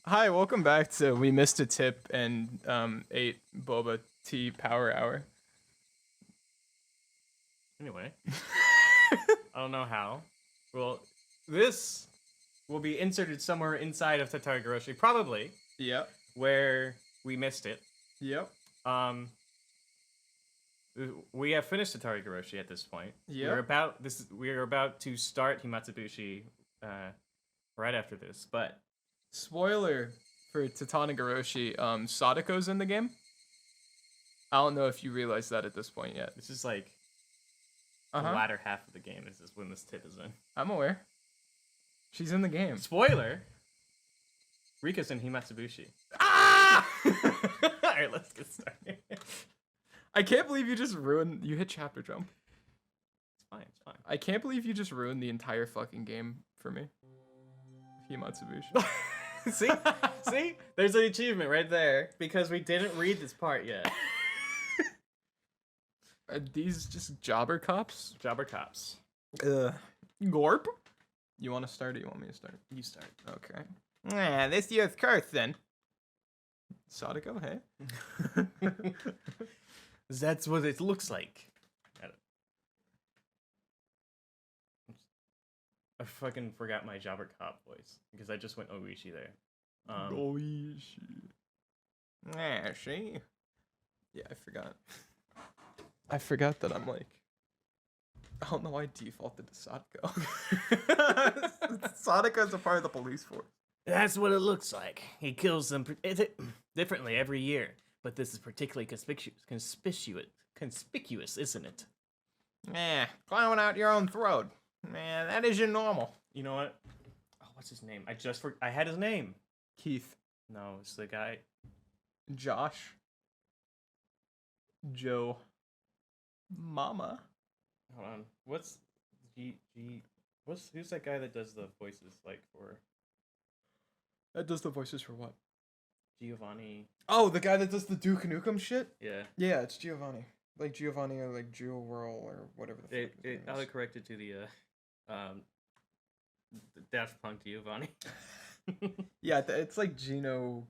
Hi, welcome back to We Missed a Tip and ate boba tea power hour. Anyway, I don't know how. Well, this will be inserted somewhere inside of Higurashi, probably Yep. where we missed it. Yep. Um, we have finished Higurashi at this point. Yep. We are about to start Himatsubushi, right after this. But Spoiler for Tatanagoroshi, Sadako's in the game. I don't know if you realize that at this point yet. this is like the latter half of the game. This is when this tip is in. I'm aware. She's in the game. Spoiler. Rika's in Himatsubushi. Ah! All right, let's get started. I can't believe you just ruined. You hit chapter jump. It's fine. It's fine. I can't believe you just ruined the entire fucking game for me. Himatsubushi. See? There's an achievement right there because we didn't read this part yet. Are these just jobber cops? Jobber cops. Gorp? You want to start or you want me to start? You start. Okay. Yeah, this year's curse then. Sadako, hey? That's what it looks like. I fucking forgot my jobber cop voice because I just went Oishi there. Oishi. Yeah, see? Yeah, I forgot. I forgot that I'm like... I don't know why I defaulted to Sadako. Sadako's a part of the police force. That's what it looks like. He kills them differently every year, but this is particularly conspicuous, isn't it? Yeah, climbing out your own throat. Man, that isn't normal. You know what? Oh, what's his name? I had his name. Keith. No, it's the guy. Josh. Joe. Mama. Hold on. What's who's that guy that does the voices like for That does the voices for what? Giovanni? Oh, the guy that does the Duke Nukem shit? Yeah. Yeah, it's Giovanni. Like Giovanni or like Geo Whirl or whatever the fuck his name is. I would correct it to the Daft Punk Giovanni. Yeah, it's like Gino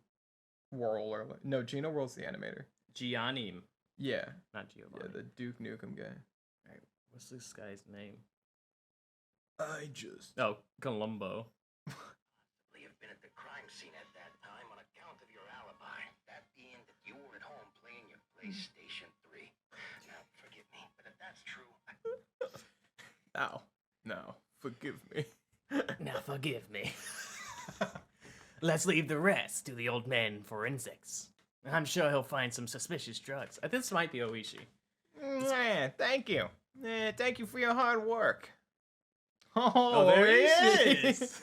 Whirl or like, no, Gino Whirl's the animator. Gianni, Yeah. not Giovanni. Yeah, the Duke Nukem guy. Alright, what's this guy's name? Oh, Columbo. You have been at the crime scene at that time on account of your alibi. That being that you were at home playing your PlayStation 3. Now, forgive me, but if that's true, No, forgive me. Now forgive me. Let's leave the rest to the old man forensics. I'm sure he'll find some suspicious drugs. This might be Oishi. Yeah, thank you. Yeah, thank you for your hard work. Oh, there he is!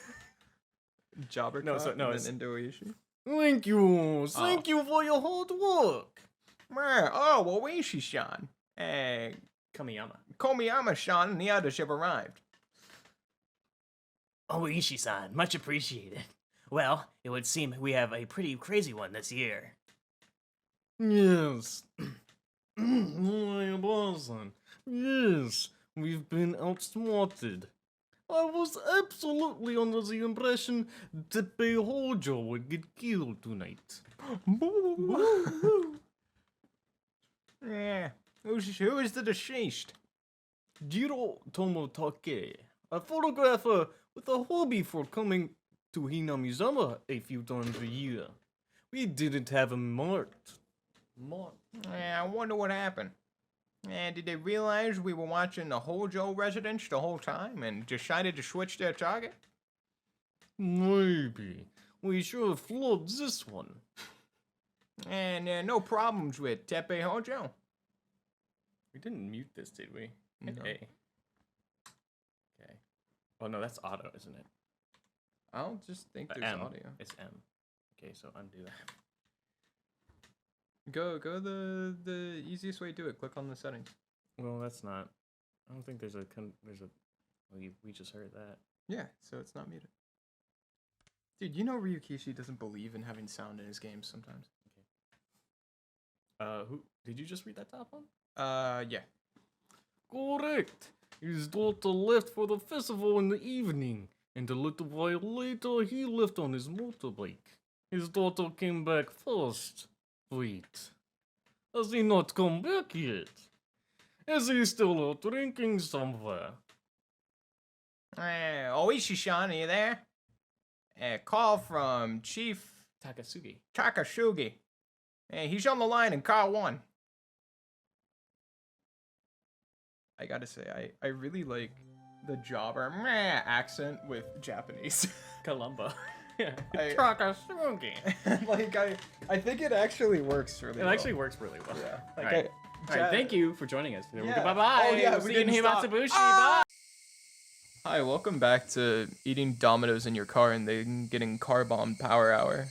Jobber No, so- cop no, and it's- then into Oishi. Thank you! Thank you for your hard work! Oh, Oishi-san. Kamiyama. Komiyama-san and the others have arrived. Oishi-san, much appreciated. Well, it would seem we have a pretty crazy one this year. Yes. My boss-san. Yes, we've been outsmarted. I was absolutely under the impression that Hojo would get killed tonight. Yeah. Who is the deceased? Jiro Tomotake, a photographer with a hobby for coming to Hinamizawa a few times a year. We didn't have him marked. Yeah, I wonder what happened. Did they realize we were watching the Hojo residence the whole time and decided to switch their target? Maybe. We sure have flubbed this one. And no problems with Tepe Hojo? We didn't mute this, did we? No. Okay. Oh no, that's auto, isn't it? I don't just think there's M. audio. It's M. Okay, so undo that. Go the easiest way to do it. Click on the settings. Well, that's not. I don't think there's a. We just heard that. Yeah, so it's not muted. Dude, you know Ryukishi doesn't believe in having sound in his games sometimes. Who did you just read that top one? Yeah. Correct. His daughter left for the festival in the evening, and a little while later he left on his motorbike. His daughter came back first. Wait. Has he not come back yet? Is he still out drinking somewhere? Oishi-shan, are you there? Call from Chief Takasugi. Takashugi. He's on the line in car 1. I gotta say, I really like the jobber accent with Japanese. Columbo. Yeah. I- Takasugi. Like, I think it actually works really well. It actually works really well. Yeah. Like, Alright. Alright, thank you for joining us. Yeah. Bye-bye. Oh, yeah, We'll we see you in didn't stop. Himatsubushi. Ah! Bye. Hi, welcome back to eating Dominoes in your car and then getting car bombed power hour.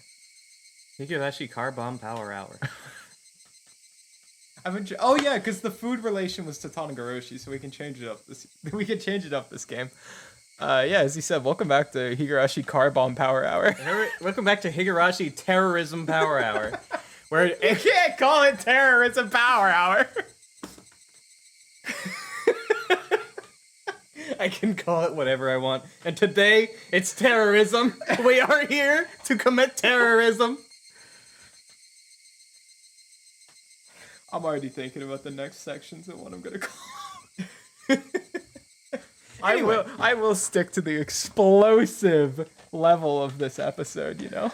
Higurashi car bomb power hour. Oh yeah, because the food relation was to Higurashi, so we can change it up. This game. Yeah, as he said, welcome back to Higurashi car bomb power hour. Welcome back to Higurashi terrorism power hour. Where You can't call it terrorism power hour. I can call it whatever I want. And today, it's terrorism. We are here to commit terrorism. I'm already thinking about the next sections and what I'm gonna call. Anyway. I will stick to the explosive level of this episode, you know?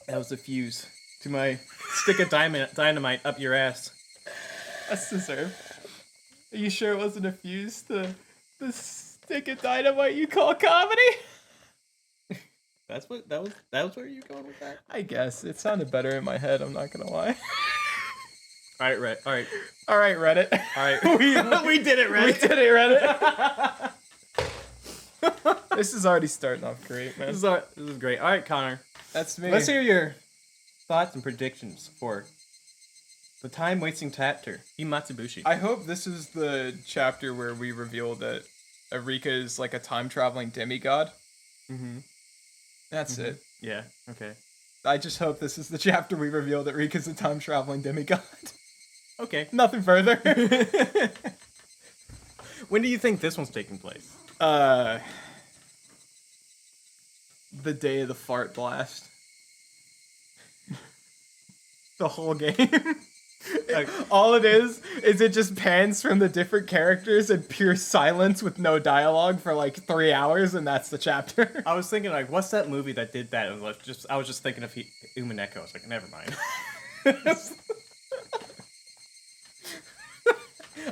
That was a fuse to my stick of dynamite up your ass. That's deserved. Are you sure it wasn't a fuse to the stick of dynamite you call comedy? That was where you going with that? I guess. It sounded better in my head, I'm not gonna lie. Alright, Reddit. Alright, Reddit. Alright. We did it, Reddit. We did it, Reddit. This is already starting off great, man. This is great. Alright, Connor. That's me. Let's hear your thoughts and predictions for the time-wasting chapter, Himatsubushi. I hope this is the chapter where we reveal that Erika is like a time-traveling demigod. Mm-hmm. That's it. Yeah, okay. I just hope this is the chapter we reveal that Rika's a time-traveling demigod. Okay. Nothing further. When do you think this one's taking place? The day of the fart blast. The whole game. All it is it just pans from the different characters and pure silence with no dialogue for like 3 hours, and that's the chapter. I was thinking, like, what's that movie that did that? I was just thinking of Umaneko. I was like, never mind.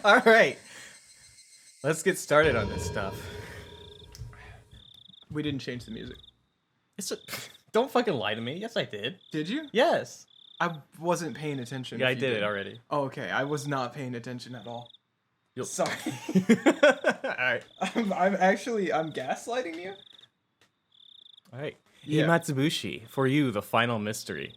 All right. Let's get started on this stuff. We didn't change the music. Don't fucking lie to me. Yes, I did. Did you? Yes. I wasn't paying attention. Yeah, I if you did it already. Oh, okay. I was not paying attention at all. You'll- Sorry. All right. I'm gaslighting you? All right. Yeah. Himatsubushi, for you, the final mystery.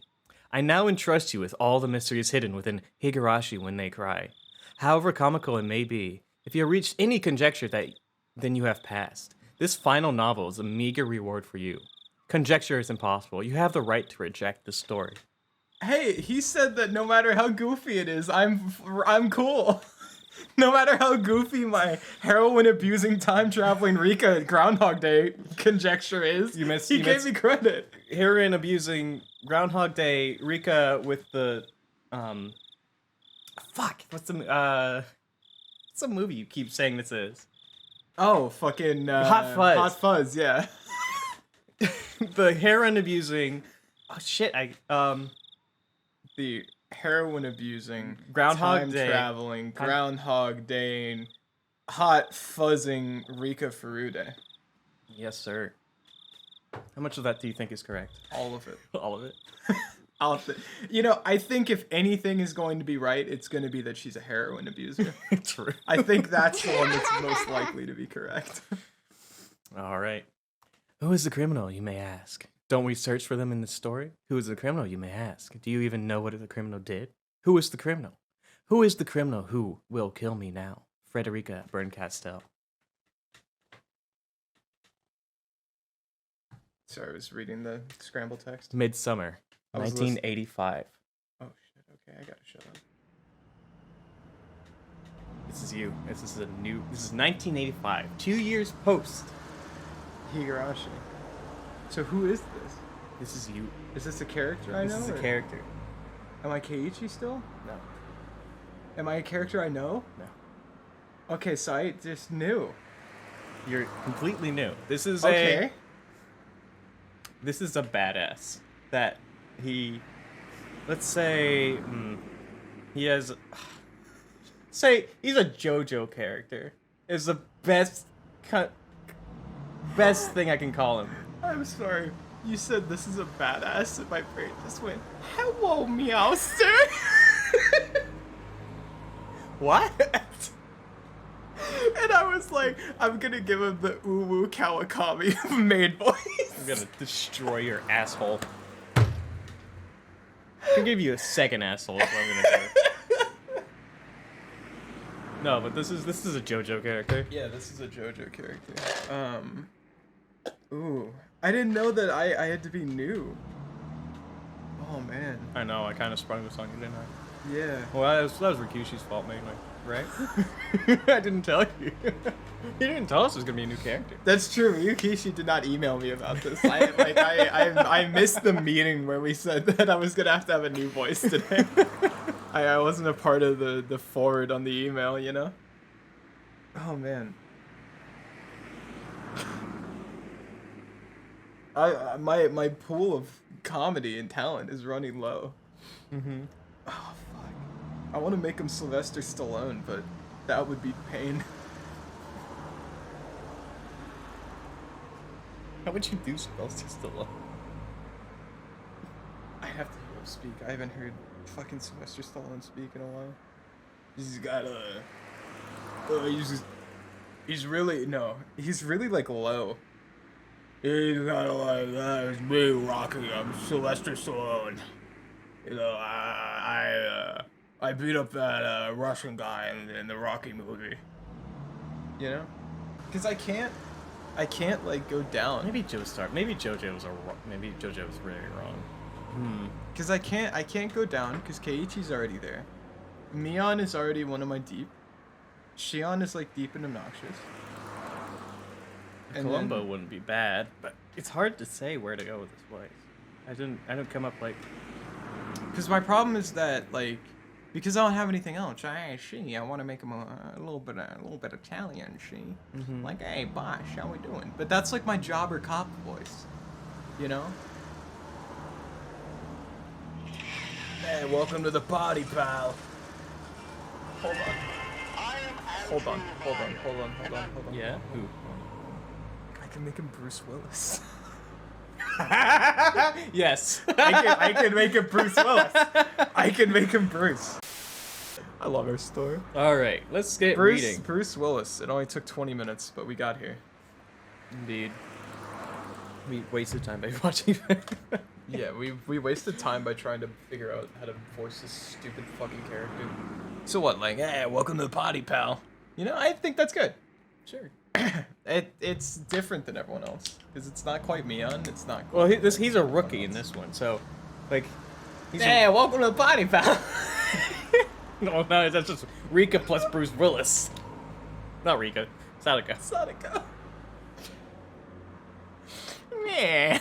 I now entrust you with all the mysteries hidden within Higurashi when they cry. However comical it may be, if you have reached any conjecture then you have passed. This final novel is a meager reward for you. Conjecture is impossible. You have the right to reject the story. Hey, he said that no matter how goofy it is, I'm cool. No matter how goofy my heroin-abusing, time-traveling Rika at Groundhog Day conjecture is, he gave me credit. Heroin abusing Groundhog Day Rika with the what's the movie you keep saying this is? Oh, fucking Hot Fuzz. Hot Fuzz, yeah. The heroin abusing The heroin-abusing, Groundhog Day. time-traveling, Groundhog Day, hot fuzzing Rika Furude. Yes, sir. How much of that do you think is correct? All of it. All of it. You know, I think if anything is going to be right, it's going to be that she's a heroin abuser. True. I think that's the one that's most likely to be correct. All right. Who is the criminal, you may ask? Don't we search for them in the story? Who is the criminal, you may ask? Do you even know what the criminal did? Who is the criminal? Who is the criminal who will kill me now? Frederica Berncastel. Sorry, I was reading the scramble text. Midsummer, I was 1985. Oh shit, okay, I gotta shut up. This is you. This is 1985. 2 years post. Higurashi. So who is this? This is you. Is this a character I know? This is a or- character. Am I Keiichi still? No. Am I a character I know? No. Okay, so I just knew. You're completely new. This is Okay. This is a badass that he, let's say, he has, say he's a JoJo character. Is the best thing I can call him. I'm sorry. You said this is a badass, and my brain just went, "Hello, Meowster." What? And I was like, I'm gonna give him the Uwu Kawakami main voice. I'm gonna destroy your asshole. I can give you a second asshole. Is what I'm gonna do. No, but this is a JoJo character. Yeah, this is a JoJo character. Ooh. I didn't know that I had to be new. Oh, man. I know. I kind of sprung this on you, didn't I? Yeah. Well, that was Ryukishi's fault mainly, right? I didn't tell you. He didn't tell us it was gonna be a new character. That's true. Ryukishi did not email me about this. I missed the meeting where we said that I was gonna have to have a new voice today. I wasn't a part of the forward on the email, you know? Oh, man. My pool of comedy and talent is running low. Mm-hmm. Oh, fuck. I want to make him Sylvester Stallone, but that would be pain. How would you do Sylvester Stallone? I have to hear him speak. I haven't heard fucking Sylvester Stallone speak in a while. He's got a... he's really like low. He's got a lot of that. It's me, Rocky. I'm Sylvester Stallone. You know, I beat up that Russian guy in the Rocky movie. You know? Because I can't like go down. Maybe JoJo was really wrong. Because I can't go down because Keiichi's already there. Mion is already one of my deep. Shion is like deep and obnoxious. And Columbo then- wouldn't be bad, but it's hard to say where to go with this place. I didn't come up like. Because my problem is that like, because I don't have anything else. I want to make him a little bit Italian. Mhm. Like, hey, boss, how we doing? But that's like my jobber cop voice, you know. Hey, welcome to the party, pal. Hold on. Hold on. Yeah. Who? I can make him Bruce Willis. Yes. I can make him Bruce Willis. I can make him Bruce. I love our story. All right, let's get Bruce reading. Bruce Willis. It only took 20 minutes, but we got here. Indeed. We wasted time by watching that. Yeah, we wasted time by trying to figure out how to voice this stupid fucking character. So what, like, hey, welcome to the party, pal. You know, I think that's good. Sure. It's different than everyone else because it's not quite Mion. It's not. Well, Quite he's a rookie in this one, so like. Hey, welcome to the party, pal. No, that's just Rika plus Bruce Willis. Not Rika, Sadaka. Sadako. Yeah.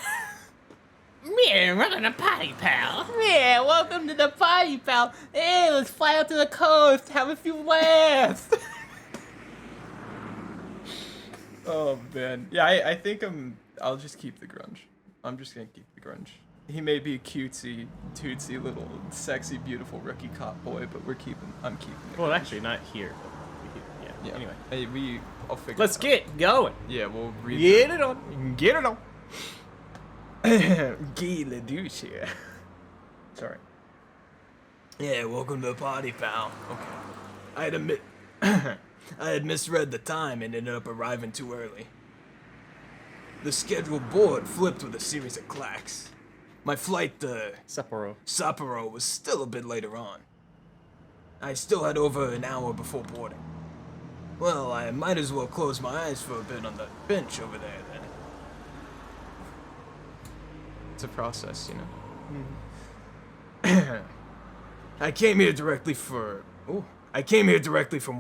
Yeah, welcome to the party, pal. Yeah, welcome to the party, pal. Hey, let's fly out to the coast, have a few laughs. Oh man, yeah. I think I'll just keep the grunge. I'm just gonna keep the grunge. He may be a cutesy, tootsy little, sexy, beautiful rookie cop boy, but I'm keeping it. Well, actually, not here. But yeah. Anyway, Hey, I'll figure. let's it out. get going. Yeah, we'll read. Get it on. Get it on. Guy Ledouche here. Sorry. Yeah, welcome to the party, pal. Okay. I had misread the time and ended up arriving too early. The scheduled board flipped with a series of clacks. My flight to Sapporo. Sapporo was still a bit later on. I still had over an hour before boarding. Well, I might as well close my eyes for a bit on the bench over there then. It's a process, you know. I came here directly from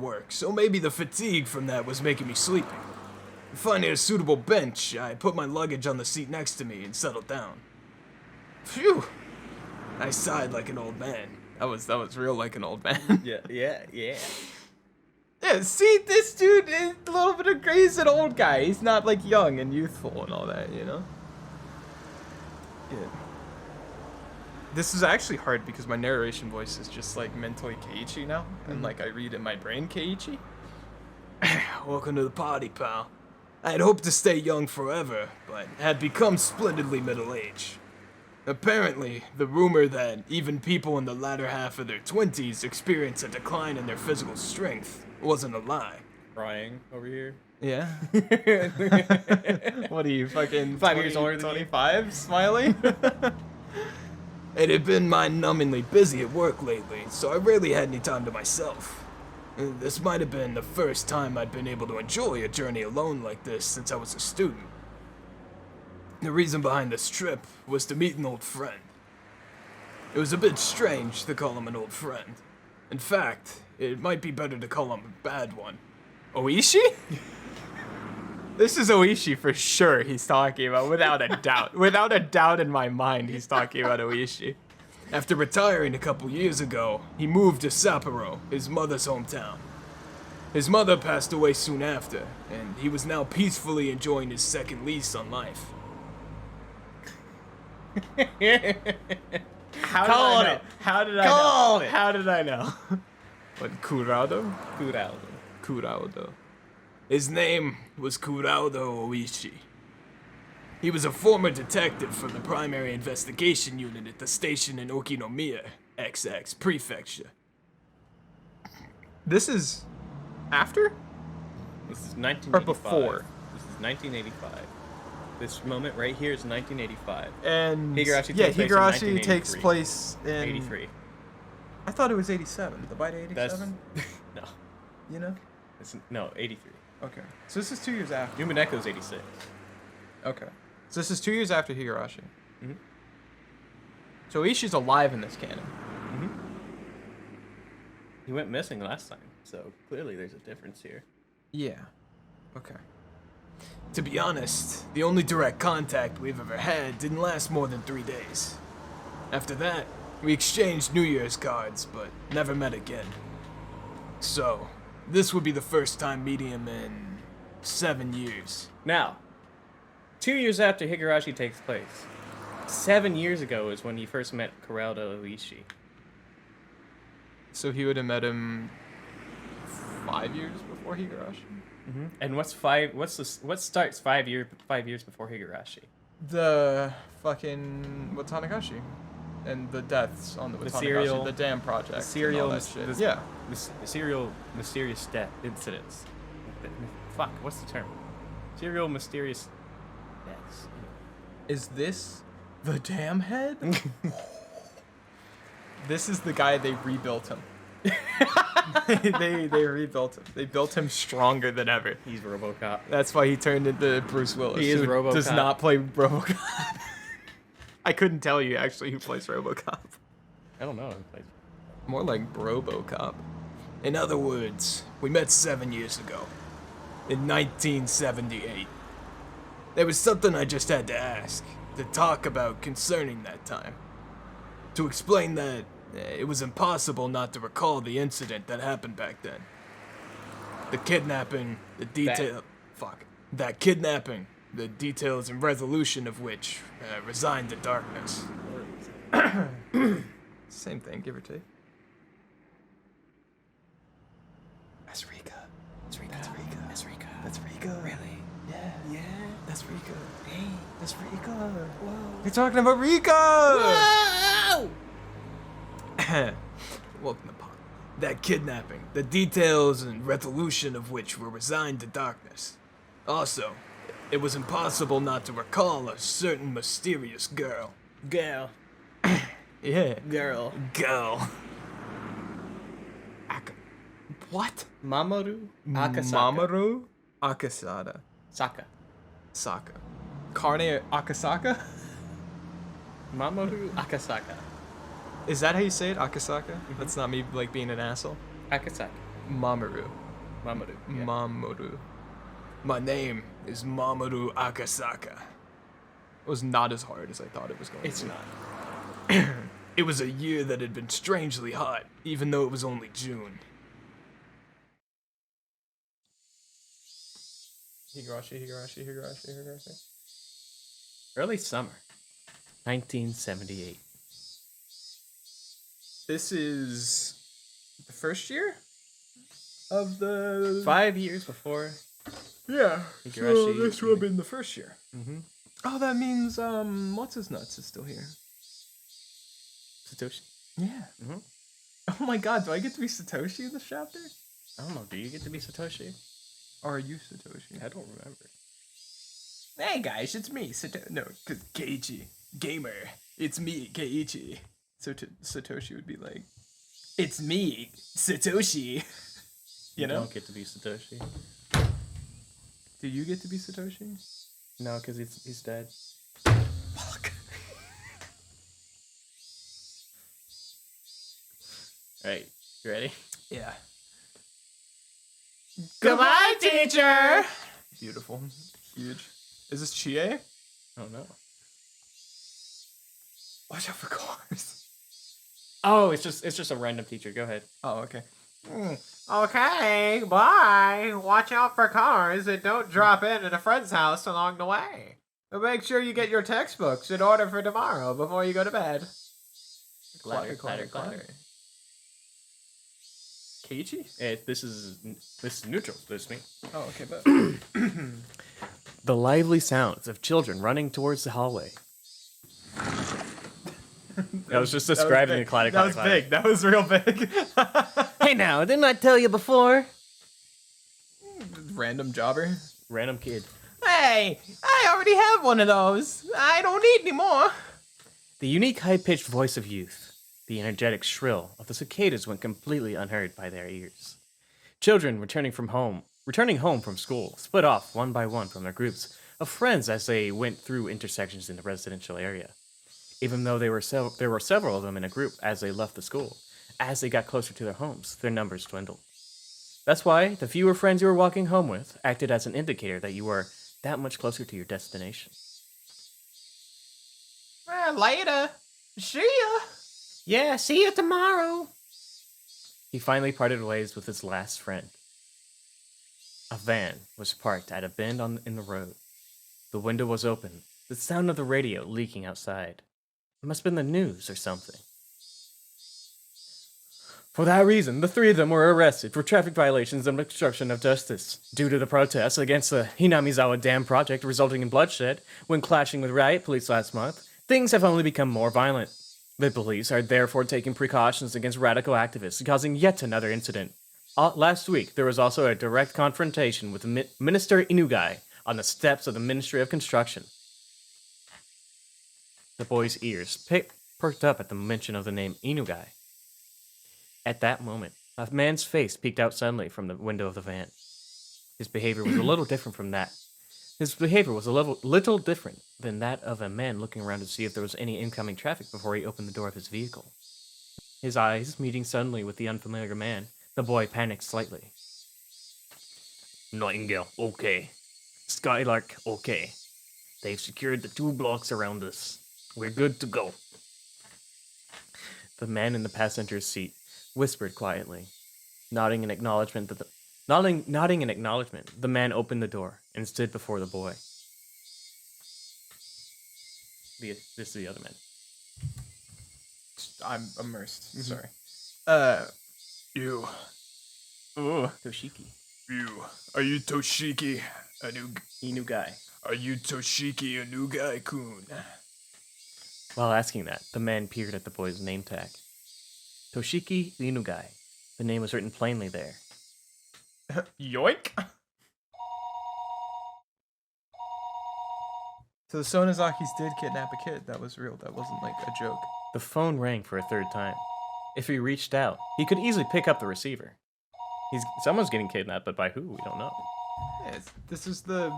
work, so maybe the fatigue from that was making me sleepy. Finding a suitable bench, I put my luggage on the seat next to me and settled down. Phew! I sighed like an old man. That was real like an old man. Yeah. Yeah, see, this dude is a little bit of he's an old guy. He's not like young and youthful and all that, you know? Yeah. This is actually hard because my narration voice is just like mentally Keiichi now. And like I read in my brain Keiichi. Welcome to the party, pal. I had hoped to stay young forever, but had become splendidly middle-aged. Apparently, the rumor that even people in the latter half of their 20s experience a decline in their physical strength wasn't a lie. Crying over here. Yeah? What are you, fucking 5 years older than 25, smiling? It had been mind-numbingly busy at work lately, so I rarely had any time to myself. This might have been the first time I'd been able to enjoy a journey alone like this since I was a student. The reason behind this trip was to meet an old friend. It was a bit strange to call him an old friend. In fact, it might be better to call him a bad one. Oishi? This is Oishi for sure he's talking about, without a doubt. Without a doubt in my mind, he's talking about Oishi. After retiring a couple years ago, he moved to Sapporo, his mother's hometown. His mother passed away soon after, and he was now peacefully enjoying his second lease on life. How did I know? What, Kurado? Kurado. His name was Kurado Oishi. He was a former detective from the primary investigation unit at the station in Okinomiya, XX Prefecture. This is after? This is 1985. Or before? This is 1985. This moment right here is 1985. And Higurashi takes place in 83. I thought it was 87. The bite 87? That's no. You know? No, 83. Okay. So this is 2 years after. Numaneko's 86. Okay. So this is 2 years after Higurashi. Mhm. So Ishi's alive in this canon. Mhm. He went missing last time, so clearly there's a difference here. Yeah. Okay. To be honest, the only direct contact we've ever had didn't last more than 3 days. After that, we exchanged New Year's cards, but never met again. So, this would be the first time meeting him in 7 years. Now, 2 years after Higurashi takes place, 7 years ago is when he first met Kurado Oishi. So he would have met him 5 years before Higurashi? Mm-hmm. And what starts 5 years before Higurashi? The fucking Watanagashi. And the deaths on the Watanagashi, the dam project. The serial, and all that shit. serial mysterious death incidents. Fuck, what's the term? Serial mysterious deaths. Is this the dam head? This is the guy they rebuilt him. they rebuilt him. They built him stronger than ever. He's RoboCop. That's why he turned into Bruce Willis. He is who RoboCop. Does not play RoboCop. I couldn't tell you actually who plays RoboCop. I don't know. More like Brobocop. In other words, we met 7 years ago. In 1978. There was something I just had to ask, to talk about concerning that time. To explain that it was impossible not to recall the incident that happened back then. The kidnapping, the detail... That kidnapping, the details and resolution of which resigned to darkness. Same thing, give or take. That's Rika. That's Rika. Really? Yeah. That's Rika. Hey. That's Rika. Whoa. You're talking about Rika! Whoa! Welcome to Pop. That kidnapping, the details and resolution of which were resigned to darkness. Also, it was impossible not to recall a certain mysterious girl. Girl. Yeah. Girl. What? Mamoru Akasaka. Mamoru Akasada. Saka. Carne Akasaka? Mamoru Akasaka. Is that how you say it? Akasaka? That's not me like being an asshole. Akasaka. Mamoru. Mamoru. Yeah. Mamoru. My name is Mamoru Akasaka. It was not as hard as I thought it was going to be. It's not. It was a year that had been strangely hot, even though it was only June. Higurashi. Early summer, 1978. This is the first year of the... 5 years before. Yeah, so Higurashi- this would have been the first year. Mm-hmm. Oh, that means, what's his nuts is still here. Satoshi. Yeah. Mhm. Oh my god, do I get to be Satoshi in this chapter? I don't know. Do you get to be Satoshi? Or are you Satoshi? I don't remember. Hey guys, it's me, No, because Keiichi. Gamer. It's me, Keiichi. So Satoshi would be like, it's me, Satoshi. You know? Don't get to be Satoshi. Do you get to be Satoshi? No, because he's dead. Fuck. Right. You ready? Yeah. Goodbye, teacher! Beautiful. Huge. Is this Chie? I don't know. Watch out for cars. Oh, it's just a random teacher. Go ahead. Oh, okay. Okay, bye. Watch out for cars and don't drop in at a friend's house along the way. And make sure you get your textbooks in order for tomorrow before you go to bed. Clatter, clatter, clatter. Keiichi? This is neutral. This is me. Oh, okay, but The lively sounds of children running towards the hallway. I was just describing the clatter, That clatter, was big. That was real big. Hey now, didn't I tell you before? Random jobber. Random kid. Hey, I already have one of those. I don't need any more. The unique high-pitched voice of youth, the energetic shrill of the cicadas went completely unheard by their ears. Children returning home from school split off one by one from their groups of friends as they went through intersections in the residential area. Even though there were several of them in a group as they left the school, as they got closer to their homes, their numbers dwindled. That's why the fewer friends you were walking home with acted as an indicator that you were that much closer to your destination. Later. See ya. Yeah, see you tomorrow. He finally parted ways with his last friend. A van was parked at a bend in the road. The window was open, the sound of the radio leaking outside. It must have been the news or something. For that reason, the three of them were arrested for traffic violations and obstruction of justice. Due to the protests against the Hinamizawa Dam project resulting in bloodshed when clashing with riot police last month, things have only become more violent. The police are therefore taking precautions against radical activists, causing yet another incident. Last week, there was also a direct confrontation with Minister Inugai on the steps of the Ministry of Construction. The boy's ears perked up at the mention of the name Inugai. At that moment, a man's face peeked out suddenly from the window of the van. His behavior was a little different from that. His behavior was a little different than that of a man looking around to see if there was any incoming traffic before he opened the door of his vehicle. His eyes meeting suddenly with the unfamiliar man, the boy panicked slightly. Nightingale, okay. Skylark, okay. They've secured the 2 blocks around us. We're good to go. The man in the passenger's seat whispered quietly, nodding in acknowledgement. The man opened the door and stood before the boy. This is the other man. I'm immersed. Mhm. Sorry. You. Oh, Toshiki. You. Are you Toshiki? Inugai. Are you Toshiki Anugai-kun? While asking that, the man peered at the boy's name tag. Toshiki Inugai. The name was written plainly there. Yoink! So the Sonozakis did kidnap a kid. That was real. That wasn't like a joke. The phone rang for a third time. If he reached out, he could easily pick up the receiver. Someone's getting kidnapped, but by who? We don't know. Yeah, this is the...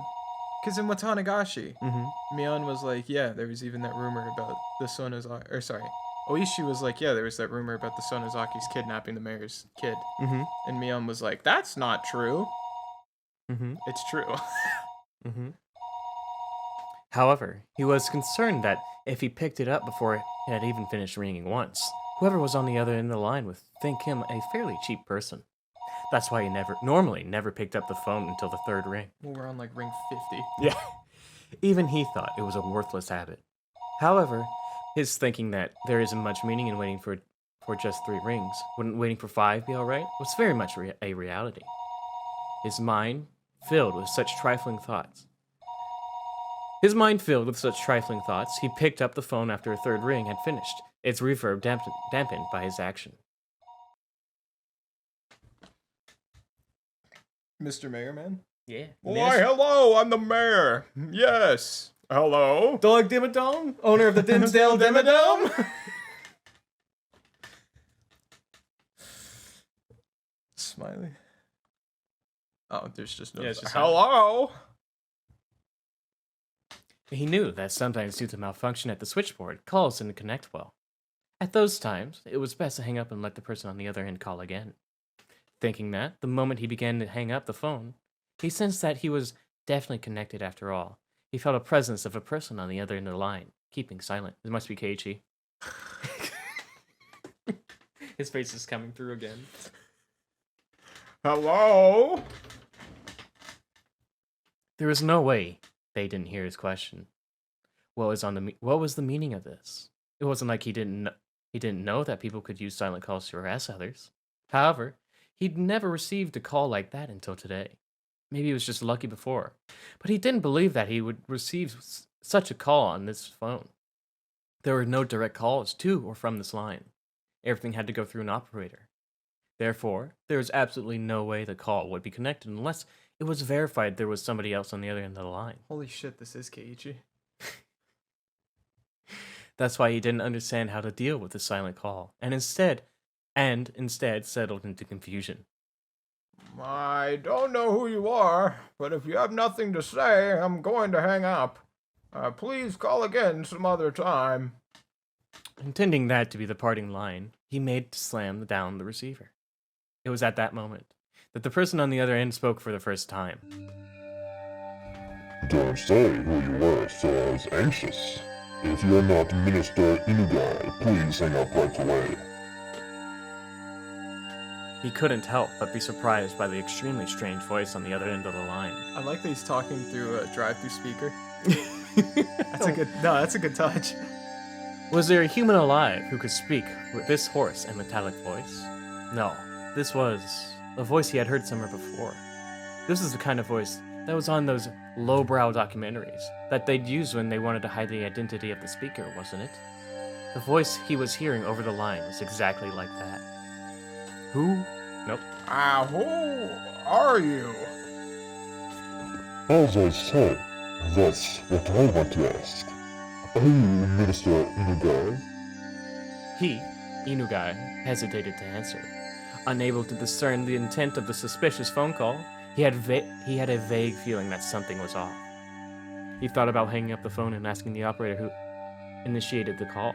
Because in Watanagashi, Mm-hmm. Mion was like, yeah, there was even that rumor about the Sonozaki... Or sorry, Oishi was like, yeah, there was that rumor about the Sonozakis kidnapping the mayor's kid. Mm-hmm. And Mion was like, that's not true. Mm-hmm. It's true. Mm-hmm. However, he was concerned that if he picked it up before it had even finished ringing once, whoever was on the other end of the line would think him a fairly cheap person. That's why he normally never picked up the phone until the third ring. Well, we're on like ring 50. Yeah. Even he thought it was a worthless habit. However, his thinking that there isn't much meaning in waiting for just 3 rings, wouldn't waiting for 5 be alright, was very much a reality. His mind filled with such trifling thoughts. He picked up the phone after a third ring had finished, its reverb dampened by his action. Mr. Mayor Man? Yeah. Why, hello, I'm the mayor. Yes. Hello? Dog Dimmadome, owner of the Dimsdale Dimmadome. Smiley. Oh, there's just no. Yeah, it's just hello. He knew that sometimes due to malfunction at the switchboard, calls didn't connect well. At those times, it was best to hang up and let the person on the other end call again. Thinking that, the moment he began to hang up the phone, he sensed that he was definitely connected after all. He felt a presence of a person on the other end of the line, keeping silent. It must be Keiichi. His face is coming through again. Hello? There was no way they didn't hear his question. What was the meaning of this? It wasn't like he didn't know that people could use silent calls to harass others. However, he'd never received a call like that until today. Maybe he was just lucky before, but he didn't believe that he would receive such a call on this phone. There were no direct calls to or from this line. Everything had to go through an operator. Therefore, there was absolutely no way the call would be connected unless it was verified there was somebody else on the other end of the line. Holy shit, this is Keiichi. That's why he didn't understand how to deal with the silent call, and instead settled into confusion. I don't know who you are, but if you have nothing to say, I'm going to hang up. Please call again some other time. Intending that to be the parting line, he made to slam down the receiver. It was at that moment that the person on the other end spoke for the first time. Don't say who you were, so I was anxious. If you're not Minister Inugai, please hang up right away. He couldn't help but be surprised by the extremely strange voice on the other end of the line. I like that he's talking through a drive-through speaker. That's a good touch. Was there a human alive who could speak with this hoarse and metallic voice? No, this was a voice he had heard somewhere before. This is the kind of voice that was on those lowbrow documentaries that they'd use when they wanted to hide the identity of the speaker, wasn't it? The voice he was hearing over the line was exactly like that. Who? Nope. Who are you? As I said, that's what I want to ask. Are you Minister Inugai? He, Inugai, hesitated to answer. Unable to discern the intent of the suspicious phone call, he had a vague feeling that something was off. He thought about hanging up the phone and asking the operator who initiated the call.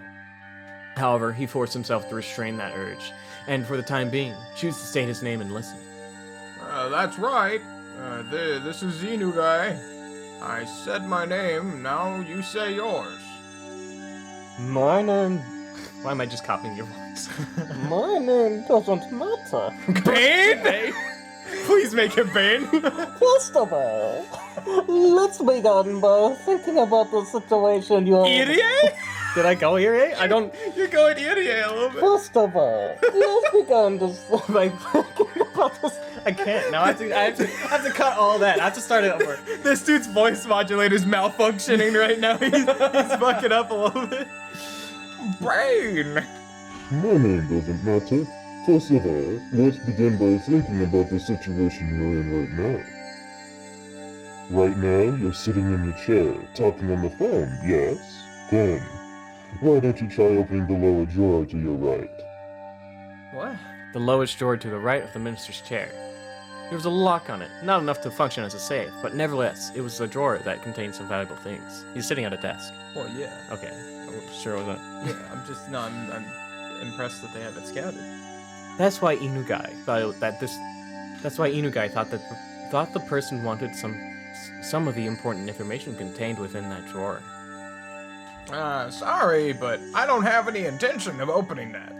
However, he forced himself to restrain that urge, and for the time being, choose to state his name and listen. That's right. This is Inugai. I said my name, now you say yours. My name... Why am I just copying your voice? My name doesn't matter. Bane? Please make it Bane. First of all, let's begin by thinking about the situation you're... Idiot? Did I go here, eh? I don't... You're going idiot a little bit. First of all, let's begin to by thinking about this... I can't. Now I have to cut all that. I have to start it over. This dude's voice modulator's malfunctioning right now. He's fucking up a little bit. Brain! My name doesn't matter. First of all, let's begin by thinking about the situation you're in right now. Right now, you're sitting in your chair, talking on the phone, yes? Then, why don't you try opening the lower drawer to your right? What? The lowest drawer to the right of the minister's chair. There was a lock on it, not enough to function as a safe, but nevertheless, it was a drawer that contained some valuable things. He's sitting at a desk. Well, yeah. Okay, sure was that. Yeah, I'm impressed that they have it scouted. That's why Inugai thought that thought the person wanted some of the important information contained within that drawer. Sorry, but I don't have any intention of opening that.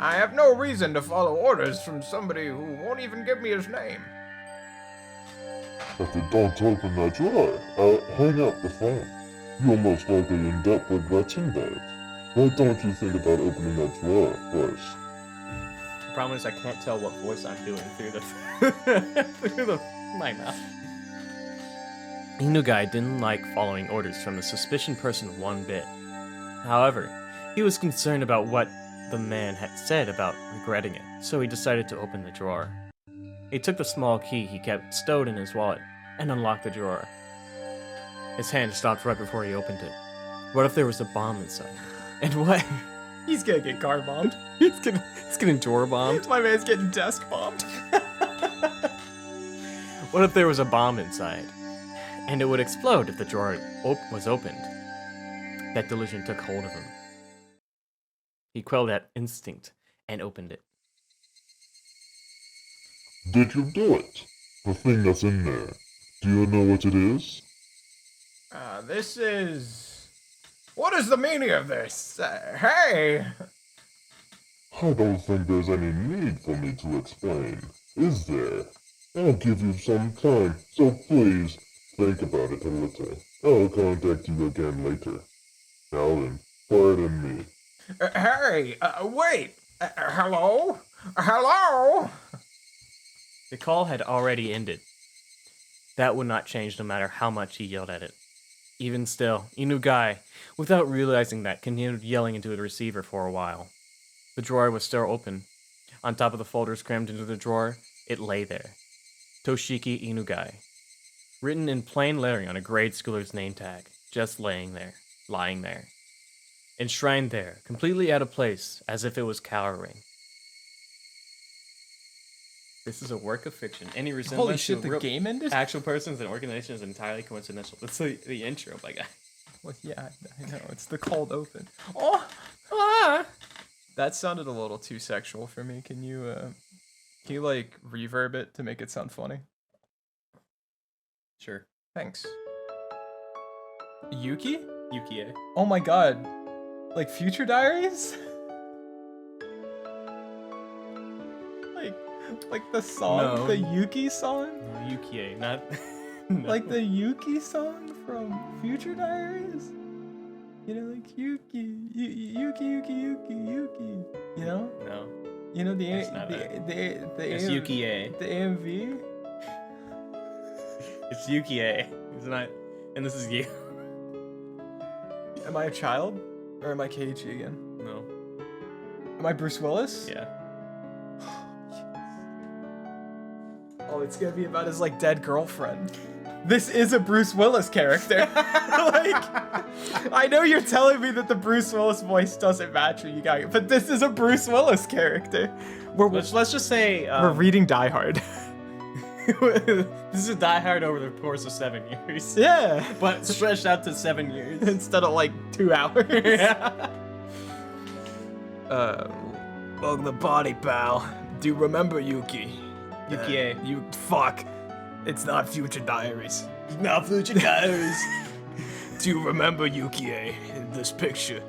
I have no reason to follow orders from somebody who won't even give me his name. If you don't open that drawer, I'll hang up the phone. You'll most likely end up regretting that. Why don't you think about opening that drawer first? The problem is I can't tell what voice I'm doing through the through my mouth. Inugai didn't like following orders from the suspicion person one bit. However, he was concerned about what the man had said about regretting it, so he decided to open the drawer. He took the small key he kept stowed in his wallet and unlocked the drawer. His hand stopped right before he opened it. What if there was a bomb inside? And what? He's gonna get car bombed. It's getting drawer bombed. My man's getting desk bombed. What if there was a bomb inside? And it would explode if the drawer was opened. That delusion took hold of him. He quelled that instinct and opened it. Did you do it? The thing that's in there. Do you know what it is? This is... What is the meaning of this? Hey! I don't think there's any need for me to explain, is there? I'll give you some time, so please, think about it a little. I'll contact you again later. Now then, pardon me. Hey! Wait! Hello? Hello? The call had already ended. That would not change no matter how much he yelled at it. Even still, Inugai, without realizing that, continued yelling into the receiver for a while. The drawer was still open. On top of the folders crammed into the drawer, it lay there. Toshiki Inugai. Written in plain lettering on a grade schooler's name tag. Just laying there. Lying there. Enshrined there, completely out of place, as if it was cowering. This is a work of fiction. Any resemblance Holy shit, to the real game ended? actual persons and organization is entirely coincidental. That's the intro, my guy. Well, yeah, I know. It's the cold open. Oh! Ah! That sounded a little too sexual for me. Can you like, reverb it to make it sound funny? Sure. Thanks. Yuki? Yukie. Oh my god. Like Future Diaries? like the song, No. the Yuki song? No, Yukie, not... no. Like the Yuki song from Future Diaries? You know, like Yuki, Yuki, Yuki, Yuki, Yuki. You know? No. You know the That's not it. It's AM Yukie. the AMV? It's Yukie. It's not... And this is you. Am I a child? Or am I Keiichi again? No. Am I Bruce Willis? Yeah. Oh, it's gonna be about his like dead girlfriend. This is a Bruce Willis character. Like, I know you're telling me that the Bruce Willis voice doesn't match what you got, but this is a Bruce Willis character. Let's just say... We're reading Die Hard. This is Die Hard over the course of 7 years. Yeah. But stretched out to 7 years. Instead of like 2 hours. Yeah. Welcome to Body Pal. Do you remember Yuki? Yukie. You fuck. It's not Future Diaries. It's not Future Diaries. Do you remember Yuki in this picture?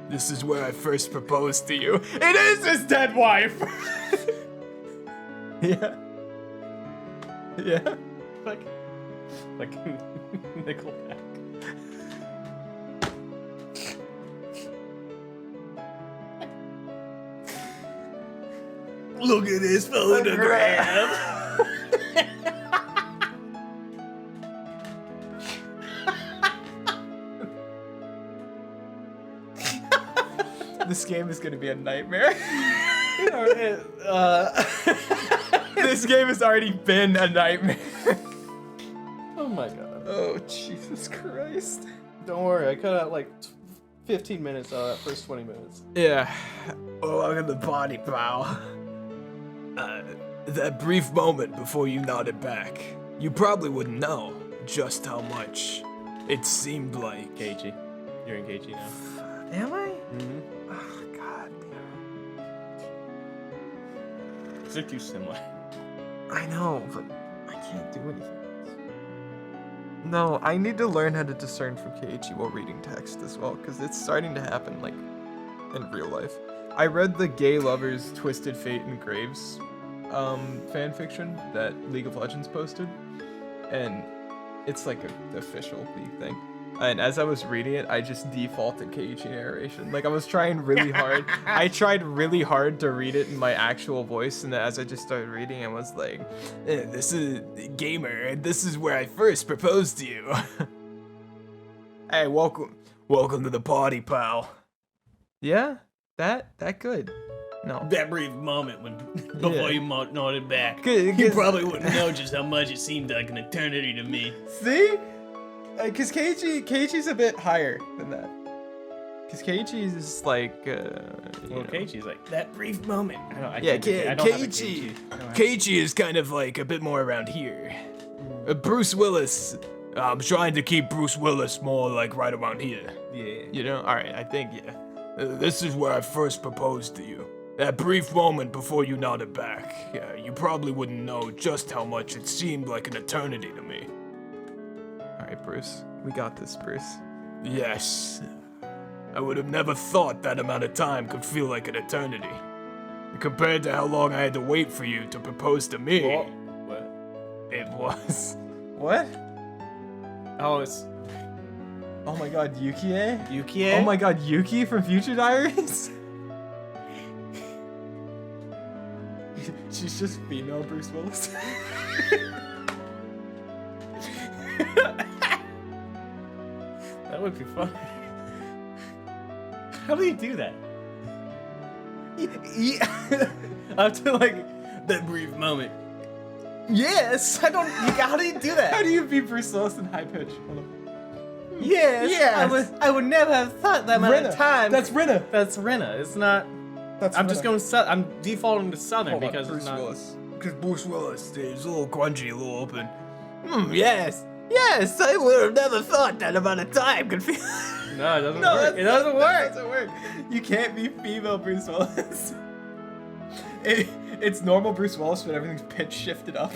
This is where I first proposed to you. It is his dead wife! Yeah. Yeah. like Nickelback. Look at his photograph. This game is gonna be a nightmare. This game has already been a nightmare. Oh my god. Oh, Jesus Christ. Don't worry, I cut out like 15 minutes out of that first 20 minutes. Yeah. Oh, welcome to Body Pal. That brief moment before you nodded back, you probably wouldn't know just how much it seemed like. Keiichi. You're in Keiichi now. Am I? Mm-hmm. Oh, God. They're too similar. I know, but I can't do anything. No, I need to learn how to discern from Keiichi while reading text as well, because it's starting to happen, like, in real life. I read the Gay Lovers Twisted Fate and Graves fan fiction that League of Legends posted, and it's like an official League thing. And as I was reading it, I just defaulted Keiichi narration. Like, I was trying really hard. I tried really hard to read it in my actual voice, and as I just started reading, I was like, this is gamer, and this is where I first proposed to you. Hey, welcome to the party, pal. Yeah, that good. No. That brief moment when before you nodded back, Good, you probably wouldn't know just how much it seemed like an eternity to me. See? Because Keiichi's a bit higher than that. Because Keiichi's like, Well, Keiichi's like, that brief moment. Keiichi is kind of like a bit more around here. Bruce Willis, I'm trying to keep Bruce Willis more like right around here. Yeah. You know? Alright, I think, yeah. This is where I first proposed to you. That brief moment before you nodded back. You probably wouldn't know just how much it seemed like an eternity to me. Alright, Bruce. We got this, Bruce. Yes. I would have never thought that amount of time could feel like an eternity. Compared to how long I had to wait for you to propose to me. What? It was. What? Oh, it's Oh my god, Yukie? Yukie? Oh my god, Yuki from Future Diaries? She's just female Bruce Willis. That would be fun. How do you do that? After like that brief moment. Yes, I don't. How do you do that? How do you be Bruce Willis in high pitch? Hold on. Yes. Yes. I would never have thought that amount of time. That's Rinna. That's Rinna. It's not. That's I'm just going. I'm defaulting to Southern Hold on, because Bruce it's not. Willis. Because Bruce Willis is a little grungy, a little open. Yes. Yes, I would have never thought that amount of time could feel. No, it doesn't work. It doesn't work. That doesn't work. You can't be female Bruce Willis. It's normal Bruce Willis, but everything's pitch shifted up.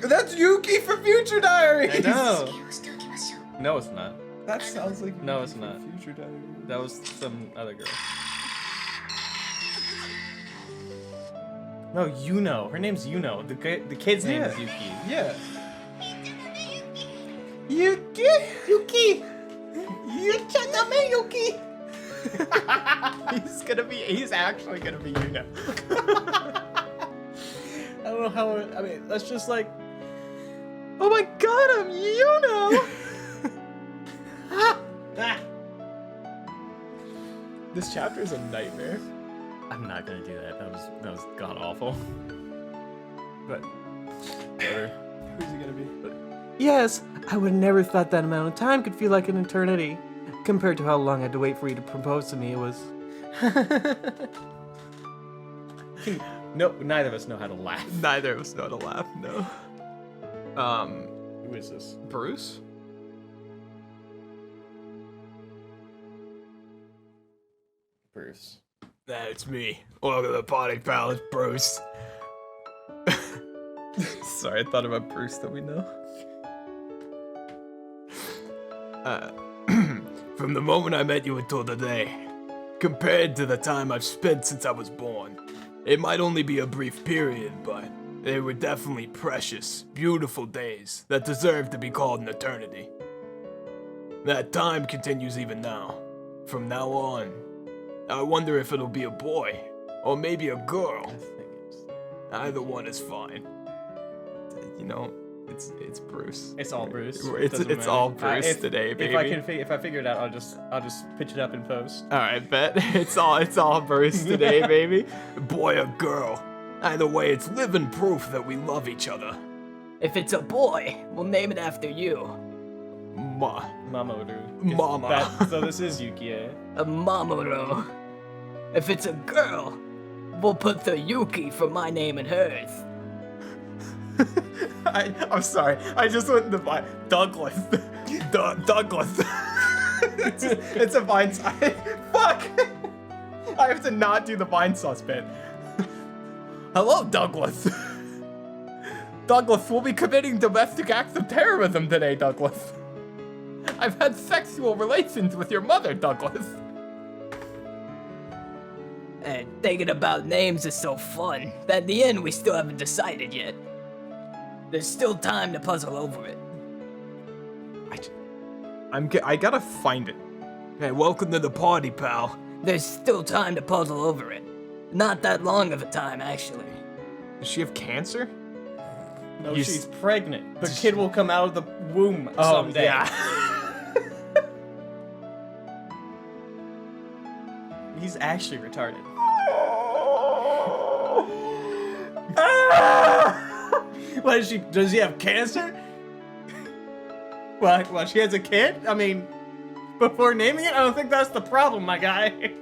That's Yuki from Future Diaries. I know. No, it's not. That sounds like No, Yuki it's from not. Future Diaries. That was some other girl. No, Yuno. Her name's Yuno. The kid's name is Yuki. Yeah. Yuki. Yuki. Yuki. He's actually gonna be Yuno. I don't know how. I mean, that's just like. Oh my god, I'm Yuno. This chapter is a nightmare. I'm not gonna do that. That was god awful. But. Who's he gonna be? Yes, I would never thought that amount of time could feel like an eternity. Compared to how long I had to wait for you to propose to me, it was. No, neither of us know how to laugh. Neither of us know how to laugh. No. Who is this? Bruce. Bruce. That's me. Welcome to the party, pal. It's Bruce. Sorry, I thought about Bruce that we know. From the moment I met you until today, compared to the time I've spent since I was born, it might only be a brief period, but they were definitely precious, beautiful days that deserve to be called an eternity. That time continues even now. From now on, I wonder if it'll be a boy, or maybe a girl. Either one is fine. You know, it's Bruce. It's all Bruce. It's all Bruce today, baby. If I figure it out, I'll just pitch it up in post. All right, bet. It's all Bruce today, baby. Boy or girl. Either way, it's living proof that we love each other. If it's a boy, we'll name it after you. Mamoru. Mama. So this is Yuki. A Mamoru. If it's a girl, we'll put the Yuki for my name and hers. I'm sorry. I just went in the vine. Douglas. Douglas. it's a vine side. Fuck. I have to not do the vine sauce bit. Hello, Douglas. Douglas, we'll be committing domestic acts of terrorism today, Douglas. I've had sexual relations with your mother, Douglas. And thinking about names is so fun that in the end we still haven't decided yet. There's still time to puzzle over it. I gotta find it. Hey, welcome to the party, pal. There's still time to puzzle over it. Not that long of a time, actually. Does she have cancer? No, You she's pregnant. The kid will come out of the womb Oh, someday. yeah. He's actually retarded. What is she? Does he have cancer? Well, she has a kid? I mean, before naming it, I don't think that's the problem, my guy.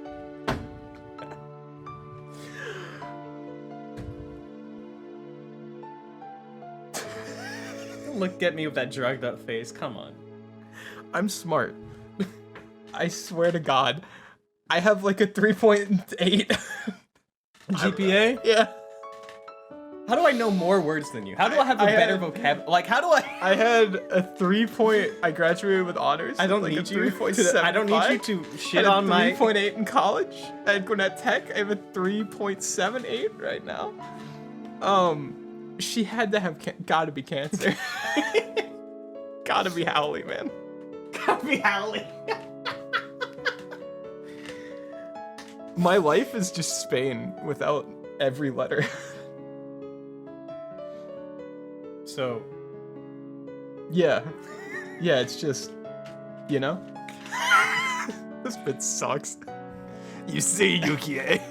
Don't look at me with that drugged up face. Come on. I'm smart. I swear to God. I have like a 3.8 GPA? Yeah. How do I know more words than you? How do I have a better vocabulary? Like, how do I? I had a 3 point. I graduated with honors. I don't like need a you. 3.75. I don't need you to shit I had on a my. 3.8 in college at Gwinnett Tech. I have a 3.78 right now. She had to have gotta be cancer. Gotta be Howley, man. Gotta be Howley. My life is just Spain without every letter. So, Yeah. Yeah, it's just, you know? This bit sucks. You see, Yukie,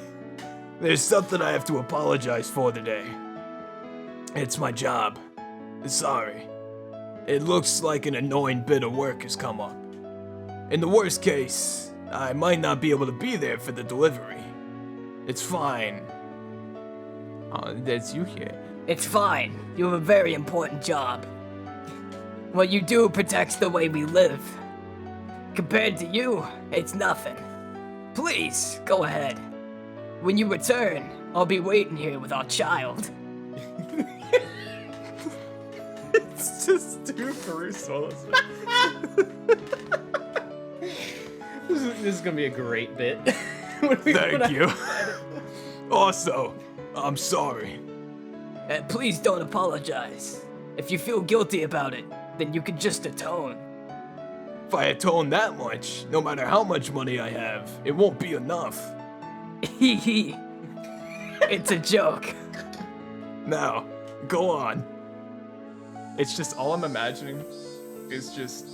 there's something I have to apologize for today. It's my job. Sorry. It looks like an annoying bit of work has come up. In the worst case, I might not be able to be there for the delivery. It's fine. That's Yuki. It's fine. You have a very important job. What you do protects the way we live. Compared to you, it's nothing. Please, go ahead. When you return, I'll be waiting here with our child. It's just too Bruce Willis. this is gonna be a great bit. Thank you. Also, I'm sorry. Please don't apologize. If you feel guilty about it, then you can just atone. If I atone that much, no matter how much money I have, it won't be enough. Hee hee. It's a joke. Now, go on. It's just all I'm imagining is just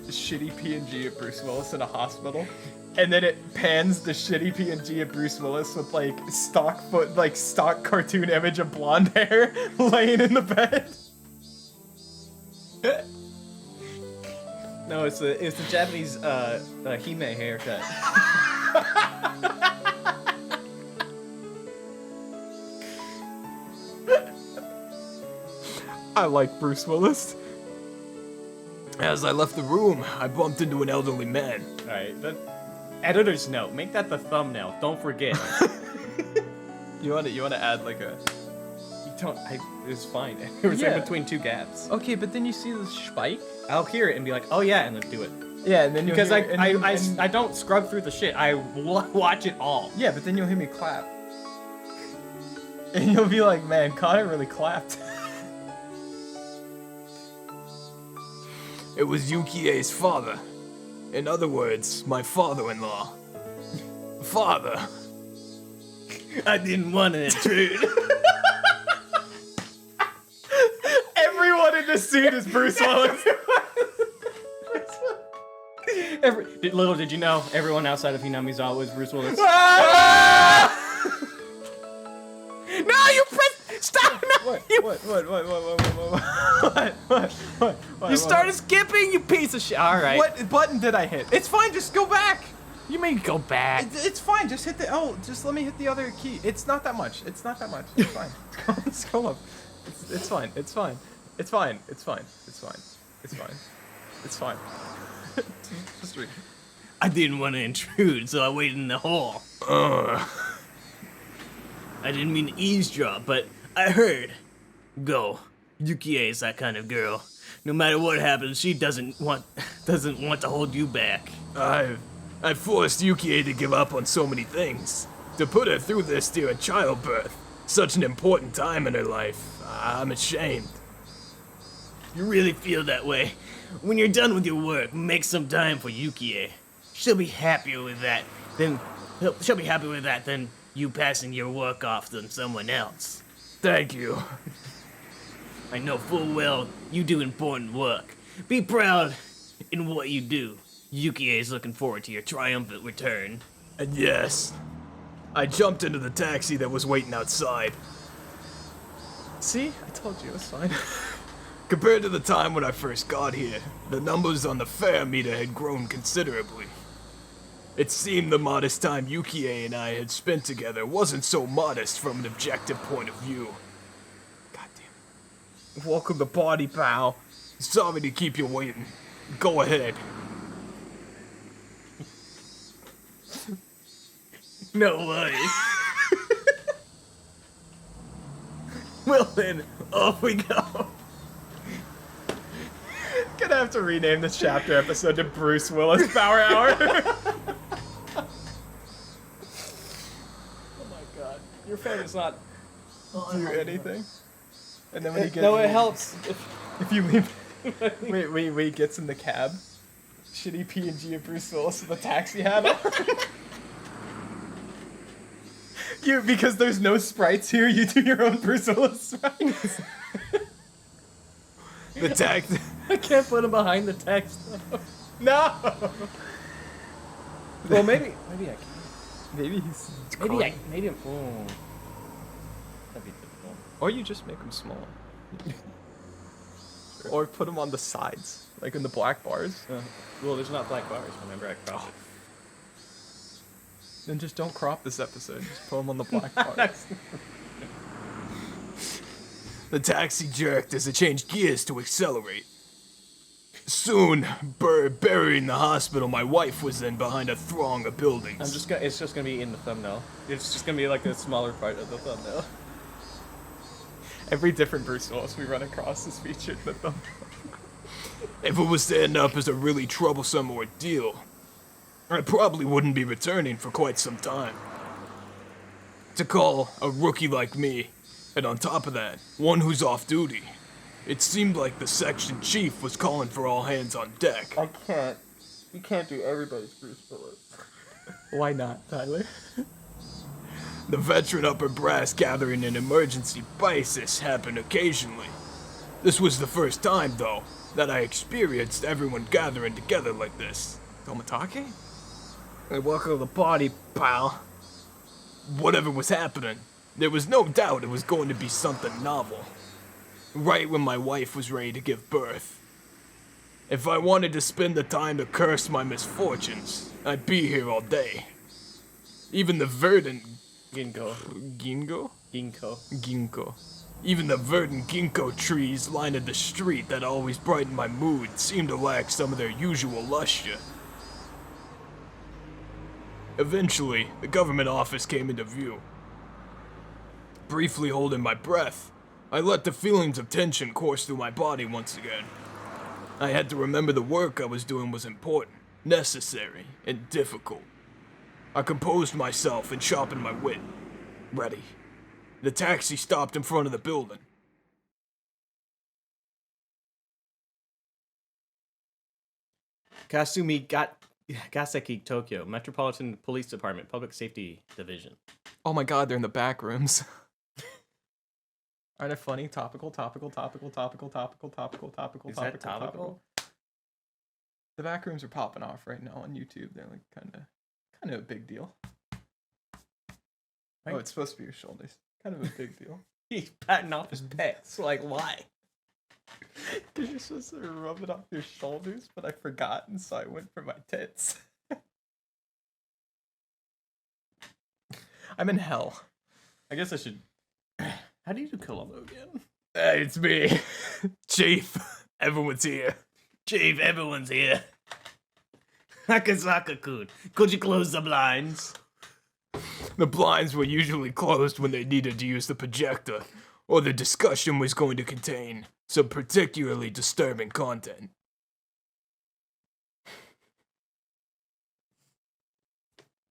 shitty PNG of Bruce Willis in a hospital. And then it pans the shitty PNG of Bruce Willis with like stock cartoon image of blonde hair laying in the bed. No, it's the Japanese Hime haircut. I like Bruce Willis. As I left the room, I bumped into an elderly man. Alright, then. Editor's note, make that the thumbnail. Don't forget. You wanna add like a... It's fine. It was Yeah. in between two gaps. Okay, but then you see the spike? I'll hear it and be like, oh yeah, and then do it. Yeah, and then you'll Because hear, and I don't scrub through the shit. I watch it all. yeah, but then you'll hear me clap. And you'll be like, man, Connor really clapped. It was Yukie's father. In other words, my father-in-law. Father. I didn't want to intrude. Everyone in this scene is Bruce Willis. Little did you know, everyone outside of Hinamizawa was Bruce Willis. No, you stop! No, What? You started skipping, you piece of shit. All right. What button did I hit? It's fine, just go back. You mean go back? It's fine, just hit the just let me hit the other key. It's not that much. It's fine. Let's go up. It's fine. Just read. I didn't want to intrude, so I waited in the hall. I didn't mean to eavesdrop, but I heard. Go. Yukie is that kind of girl. No matter what happens, she doesn't want to hold you back. I forced Yukie to give up on so many things. To put her through this during childbirth. Such an important time in her life. I'm ashamed. You really feel that way? When you're done with your work, make some time for Yukie. She'll be happier with that than you passing your work off on someone else. Thank you. I know full well you do important work. Be proud in what you do. Yukie is looking forward to your triumphant return. And yes, I jumped into the taxi that was waiting outside. See? I told you it was fine. Compared to the time when I first got here, the numbers on the fare meter had grown considerably. It seemed the modest time Yukie and I had spent together wasn't so modest from an objective point of view. Goddamn. Welcome to party, pal. Sorry to keep you waiting. Go ahead. No worries. Well then, off we go. Gonna have to rename this chapter episode to Bruce Willis Power Hour. Oh my god. Your phone does not do anything. And then when he gets... No, it helps. If you leave... Wait, he gets in the cab. Shitty PNG of Bruce Willis with a taxi hat on. Because there's no sprites here, you do your own Bruce Willis sprites. The taxi... I can't put him behind the text. No! Well, maybe I can. Maybe he's... Maybe I'm... That'd be difficult. Or you just make him small. Or put him on the sides, like in the black bars. Well, there's not black bars, remember I cropped it. Then just don't crop this episode, just put him on the black bars. The taxi jerked as it changed gears to accelerate. Soon, buried in the hospital my wife was in behind a throng of buildings. It's just gonna be in the thumbnail. It's just gonna be like a smaller part of the thumbnail. Every different Bruce Willis we run across is featured in the thumbnail. If it was to end up as a really troublesome ordeal, I probably wouldn't be returning for quite some time. To call a rookie like me, and on top of that, one who's off duty, it seemed like the section chief was calling for all hands on deck. I can't. You can't do everybody's Bruce Willis. Why not, Tyler? The veteran upper brass gathering an emergency basis happened occasionally. This was the first time, though, that I experienced everyone gathering together like this. Tomatake? Hey, welcome to the party, pal. Whatever was happening, there was no doubt it was going to be something novel. Right when my wife was ready to give birth. If I wanted to spend the time to curse my misfortunes, I'd be here all day. Even the verdant... Ginkgo. Ginkgo. Even the verdant ginkgo trees lining the street that always brightened my mood seemed to lack some of their usual luster. Eventually, the government office came into view. Briefly holding my breath, I let the feelings of tension course through my body once again. I had to remember the work I was doing was important, necessary, and difficult. I composed myself and sharpened my wit. Ready. The taxi stopped in front of the building. Kasumi Gaseki, Tokyo, Metropolitan Police Department, Public Safety Division. Oh my god, they're in the back rooms. Aren't it funny? Topical. Is that topical? The back rooms are popping off right now on YouTube. They're like kind of a big deal. Right. Oh, it's supposed to be your shoulders. Kind of a big deal. He's patting off his pets. Like, why? You're supposed to rub it off your shoulders, but I forgot, and so I went for my tits. I'm in hell. I guess I should... How do you do Columbo again? Hey, it's me. Chief, everyone's here. Chief, everyone's here. Akazaka-kun, could you close the blinds? The blinds were usually closed when they needed to use the projector, or the discussion was going to contain some particularly disturbing content.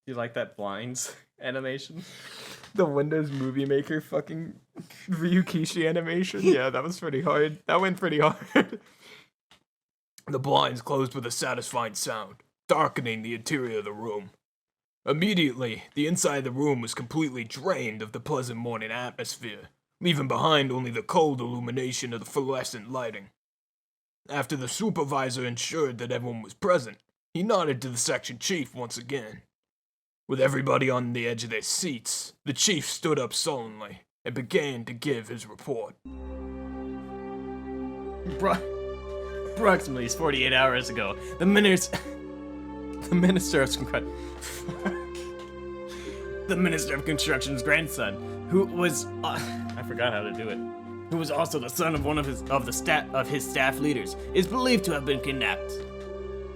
You like that blinds animation? The Windows Movie Maker fucking Ryukishi animation. Yeah, that was pretty hard. That went pretty hard. The blinds closed with a satisfying sound, darkening the interior of the room. Immediately, the inside of the room was completely drained of the pleasant morning atmosphere, leaving behind only the cold illumination of the fluorescent lighting. After the supervisor ensured that everyone was present, he nodded to the section chief once again. With everybody on the edge of their seats, the chief stood up sullenly and began to give his report. Approximately 48 hours ago, the minister of Construction's grandson, who was I forgot how to do it, who was also the son of one of his staff leaders, is believed to have been kidnapped.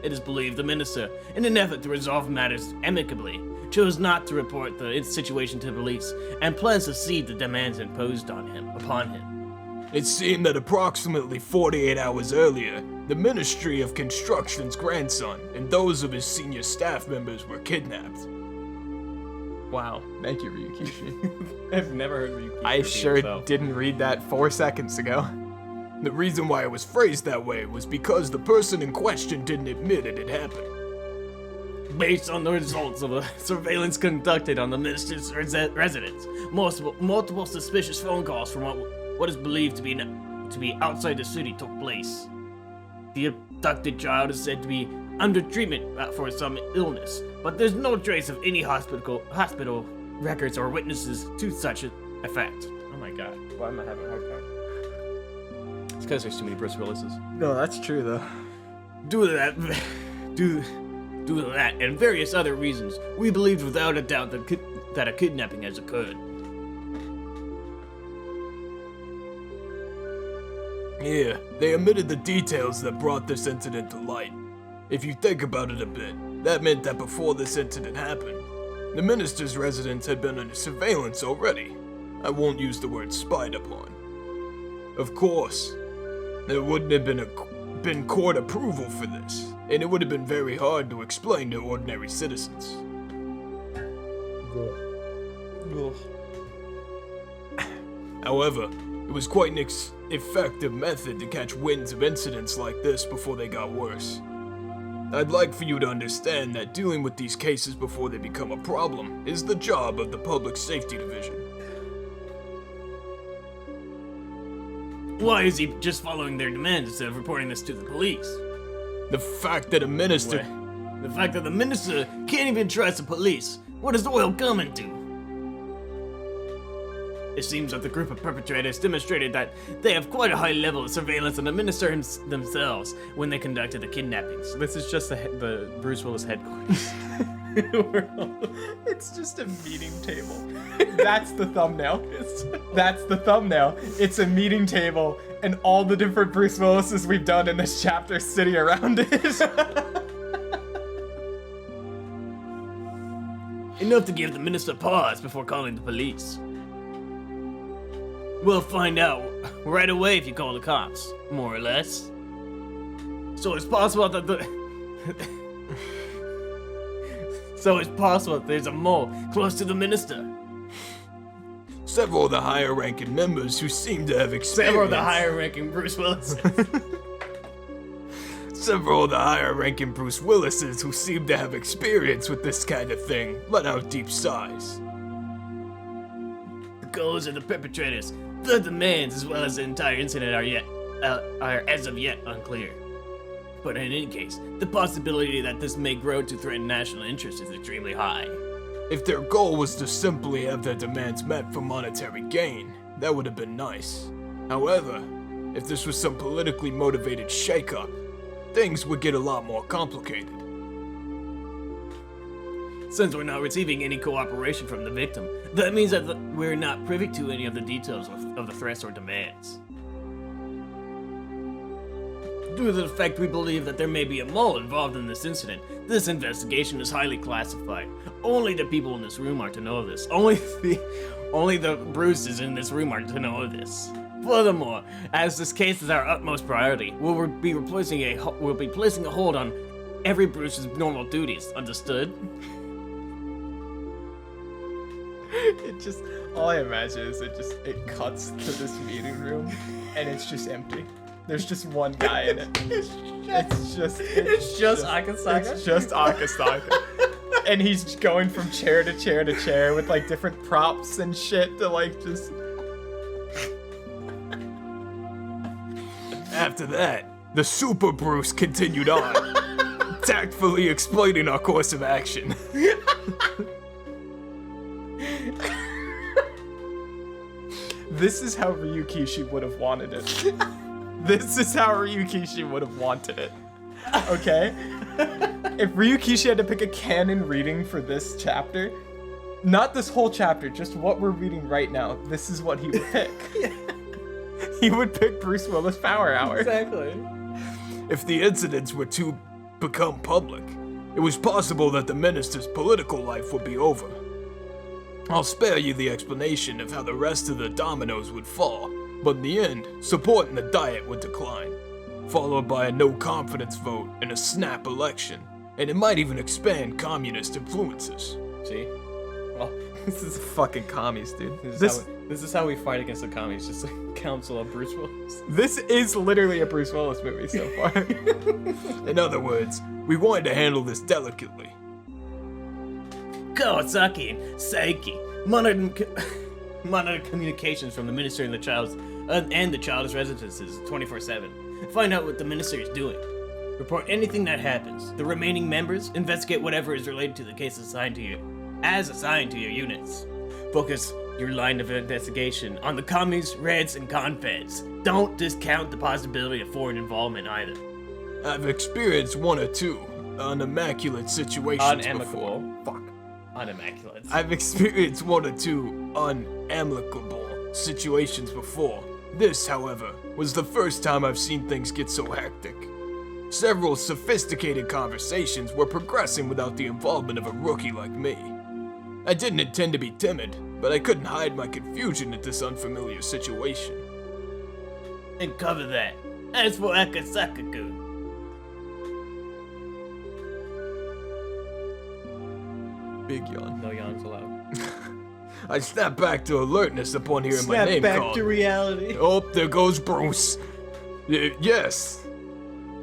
It is believed the minister, in an effort to resolve matters amicably, chose not to report the situation to police and plans to cede the demands imposed upon him. It seemed that approximately 48 hours earlier, the Ministry of Construction's grandson and those of his senior staff members were kidnapped. Wow, thank you, Ryukishi. I've never heard Ryukishi. I sure didn't read that 4 seconds ago. The reason why it was phrased that way was because the person in question didn't admit it had happened. Based on the results of a surveillance conducted on the minister's residence, multiple suspicious phone calls from what is believed to be outside the city took place. The abducted child is said to be under treatment for some illness, but there's no trace of any hospital records or witnesses to such an effect. Oh my god, why am I having a hard time? It's because there's too many Bruce Willises. No, that's true though. Due to that and various other reasons, we believed without a doubt that a kidnapping has occurred. Here, they omitted the details that brought this incident to light. If you think about it a bit, that meant that before this incident happened, the minister's residence had been under surveillance already. I won't use the word spied upon. Of course, there wouldn't have been court approval for this, and it would have been very hard to explain to ordinary citizens. However, it was quite an effective method to catch winds of incidents like this before they got worse. I'd like for you to understand that dealing with these cases before they become a problem is the job of the Public Safety Division. Why is he just following their demands instead of reporting this to the police? The fact that a minister... The fact that the minister can't even trust the police. What is the world coming to? It seems that the group of perpetrators demonstrated that they have quite a high level of surveillance on the minister themselves when they conducted the kidnappings. This is just the Bruce Willis headquarters. It's just a meeting table. That's the thumbnail. That's the thumbnail. It's a meeting table, and all the different Bruce Willises we've done in this chapter sitting around it. Enough to give the minister pause before calling the police. We'll find out right away if you call the cops, more or less. So it's possible that there's a mole close to the minister. Several of the higher-ranking members who seem to have experience... Several of the higher-ranking Bruce Willis. Several of the higher-ranking Bruce Willises who seem to have experience with this kind of thing let out deep sighs. The goals of the perpetrators, the demands, as well as the entire incident are as of yet unclear. But in any case, the possibility that this may grow to threaten national interest is extremely high. If their goal was to simply have their demands met for monetary gain, that would have been nice. However, if this was some politically motivated shakeup, things would get a lot more complicated. Since we're not receiving any cooperation from the victim, that means that we're not privy to any of the details of the threats or demands. Due to the fact we believe that there may be a mole involved in this incident, this investigation is highly classified. Only the people in this room are to know this. Only the Bruces in this room are to know this. Furthermore, as this case is our utmost priority, we'll be placing a hold on every Bruce's normal duties. Understood? It just, all I imagine is it cuts to this meeting room and it's just empty. There's just one guy in it. It's just Akasaka? It's just Akasaka. And he's going from chair to chair to chair with like different props and shit to like just. After that, the Super Bruce continued on, tactfully explaining our course of action. This is how Ryukishi would have wanted it. This is how Ryukishi would have wanted it. Okay? If Ryukishi had to pick a canon reading for this chapter, not this whole chapter, just what we're reading right now, this is what he would pick. He would pick Bruce Willis Power Hour. Exactly. If the incidents were to become public, it was possible that the minister's political life would be over. I'll spare you the explanation of how the rest of the dominoes would fall, but in the end, support in the Diet would decline, followed by a no-confidence vote and a snap election, and it might even expand communist influences. See? Well, This is fucking commies, dude. this is how we fight against the commies, just like council of Bruce Willis. This is literally a Bruce Willis movie so far. In other words, we wanted to handle this delicately. Kawasaki and Saiki monitor communications from the minister and the child's residences 24/7. Find out what the minister is doing. Report anything that happens. The remaining members investigate whatever is related to the case assigned to your units. Focus your line of investigation on the commies, reds, and confeds. Don't discount the possibility of foreign involvement either. I've experienced one or two unimmaculate situations before. Unimmaculate. I've experienced one or two unamicable situations before. This, however, was the first time I've seen things get so hectic. Several sophisticated conversations were progressing without the involvement of a rookie like me. I didn't intend to be timid, but I couldn't hide my confusion at this unfamiliar situation. And cover that. As for Akasaka-kun, Big yawn. no yawns allowed. I snapped back to alertness upon hearing my name called. reality. Oh, there goes Bruce. Yes.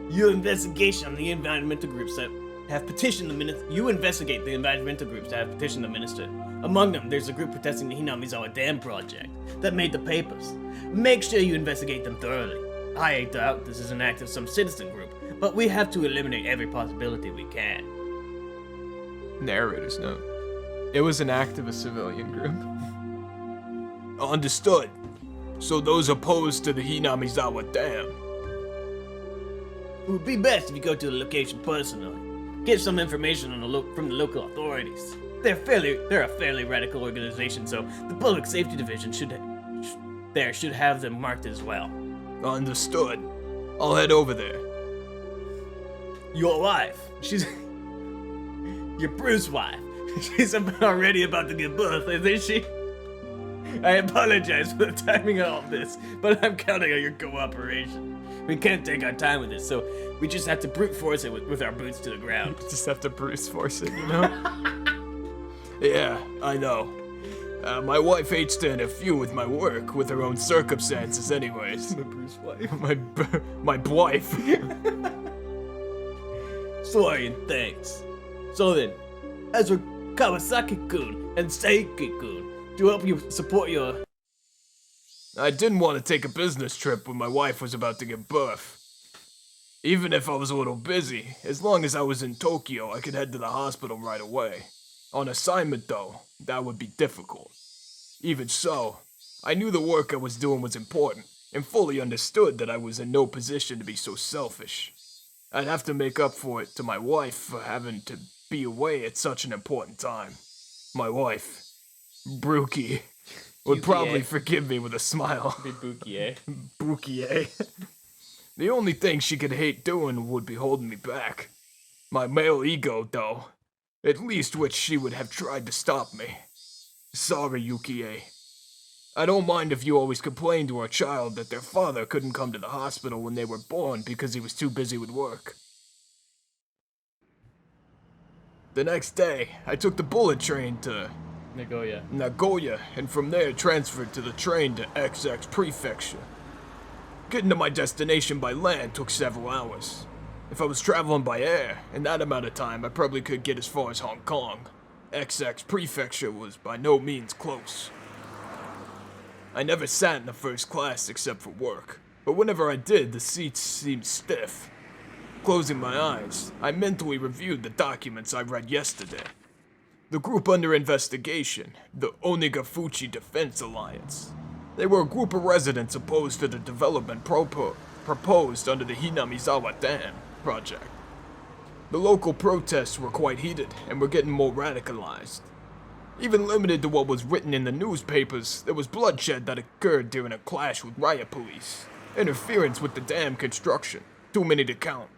You investigate the environmental groups that have petitioned the minister. You investigate the environmental groups that have petitioned the minister. Among them, there's a group protesting the Hinamizawa Dam project that made the papers. Make sure you investigate them thoroughly. I doubt this is an act of some citizen group, but we have to eliminate every possibility we can. Narrator's note. It was an act of a civilian group. Understood. So those opposed to the Hinamizawa Dam. It would be best if you go to the location personally. Get some information from the local authorities. They're a fairly radical organization, so the Public Safety Division should have them marked as well. Understood. I'll head over there. Your wife, she's your Bruce wife. She's already about to give birth, isn't she? I apologize for the timing of all this, but I'm counting on your cooperation. We can't take our time with this, so we just have to brute force it with our boots to the ground. Just have to Bruce force it, you know? Yeah, I know. My wife hates to interfere with my work, with her own circumstances anyways. The Bruce wife. My wife. Sorry and thanks. So then, as for Kawasaki-kun and Saiki-kun, to help you support your... I didn't want to take a business trip when my wife was about to give birth. Even if I was a little busy, as long as I was in Tokyo, I could head to the hospital right away. On assignment, though, that would be difficult. Even so, I knew the work I was doing was important, and fully understood that I was in no position to be so selfish. I'd have to make up for it to my wife for having to be away at such an important time. My wife, Brookie, would probably forgive me with a smile. Bukie. Bukie. The only thing she could hate doing would be holding me back. My male ego, though, at least which she would have tried to stop me. Sorry, Yukie. I don't mind if you always complain to our child that their father couldn't come to the hospital when they were born because he was too busy with work. The next day, I took the bullet train to Nagoya, and from there transferred to the train to XX Prefecture. Getting to my destination by land took several hours. If I was traveling by air, in that amount of time I probably could get as far as Hong Kong. XX Prefecture was by no means close. I never sat in the first class except for work, but whenever I did, the seats seemed stiff. Closing my eyes, I mentally reviewed the documents I read yesterday. The group under investigation, the Onigafuchi Defense Alliance. They were a group of residents opposed to the development proposed under the Hinamizawa Dam project. The local protests were quite heated and were getting more radicalized. Even limited to what was written in the newspapers, there was bloodshed that occurred during a clash with riot police, interference with the dam construction, too many to count.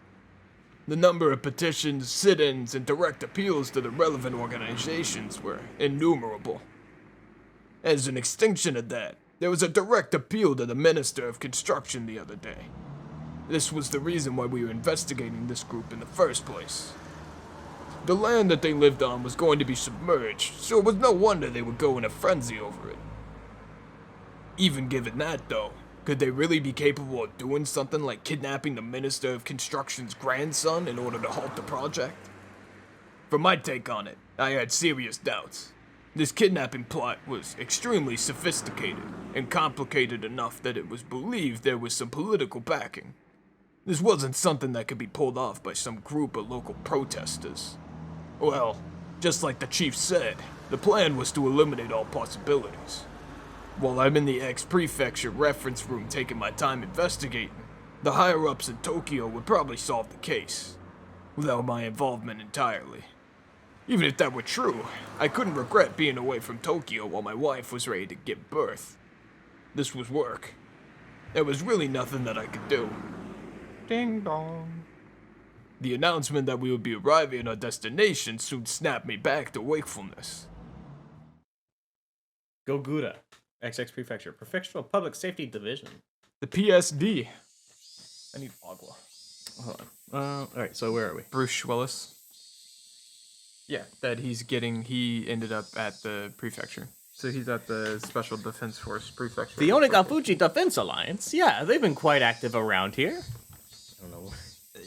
The number of petitions, sit-ins, and direct appeals to the relevant organizations were innumerable. As an extinction of that, there was a direct appeal to the Minister of Construction the other day. This was the reason why we were investigating this group in the first place. The land that they lived on was going to be submerged, so it was no wonder they would go in a frenzy over it. Even given that, though, could they really be capable of doing something like kidnapping the Minister of Construction's grandson in order to halt the project? For my take on it, I had serious doubts. This kidnapping plot was extremely sophisticated and complicated enough that it was believed there was some political backing. This wasn't something that could be pulled off by some group of local protesters. Well, just like the chief said, the plan was to eliminate all possibilities. While I'm in the ex-prefecture reference room taking my time investigating, the higher-ups in Tokyo would probably solve the case, without my involvement entirely. Even if that were true, I couldn't regret being away from Tokyo while my wife was ready to give birth. This was work. There was really nothing that I could do. Ding dong. The announcement that we would be arriving at our destination soon snapped me back to wakefulness. Gogura, XX Prefecture, Prefectural Public Safety Division. The PSD. I need agua. Hold on. Alright, so where are we? Bruce Willis. Yeah, that he ended up at the prefecture. So he's at the Special Defense Force prefecture. The Onigafuchi Defense Alliance. Yeah, they've been quite active around here. I don't know.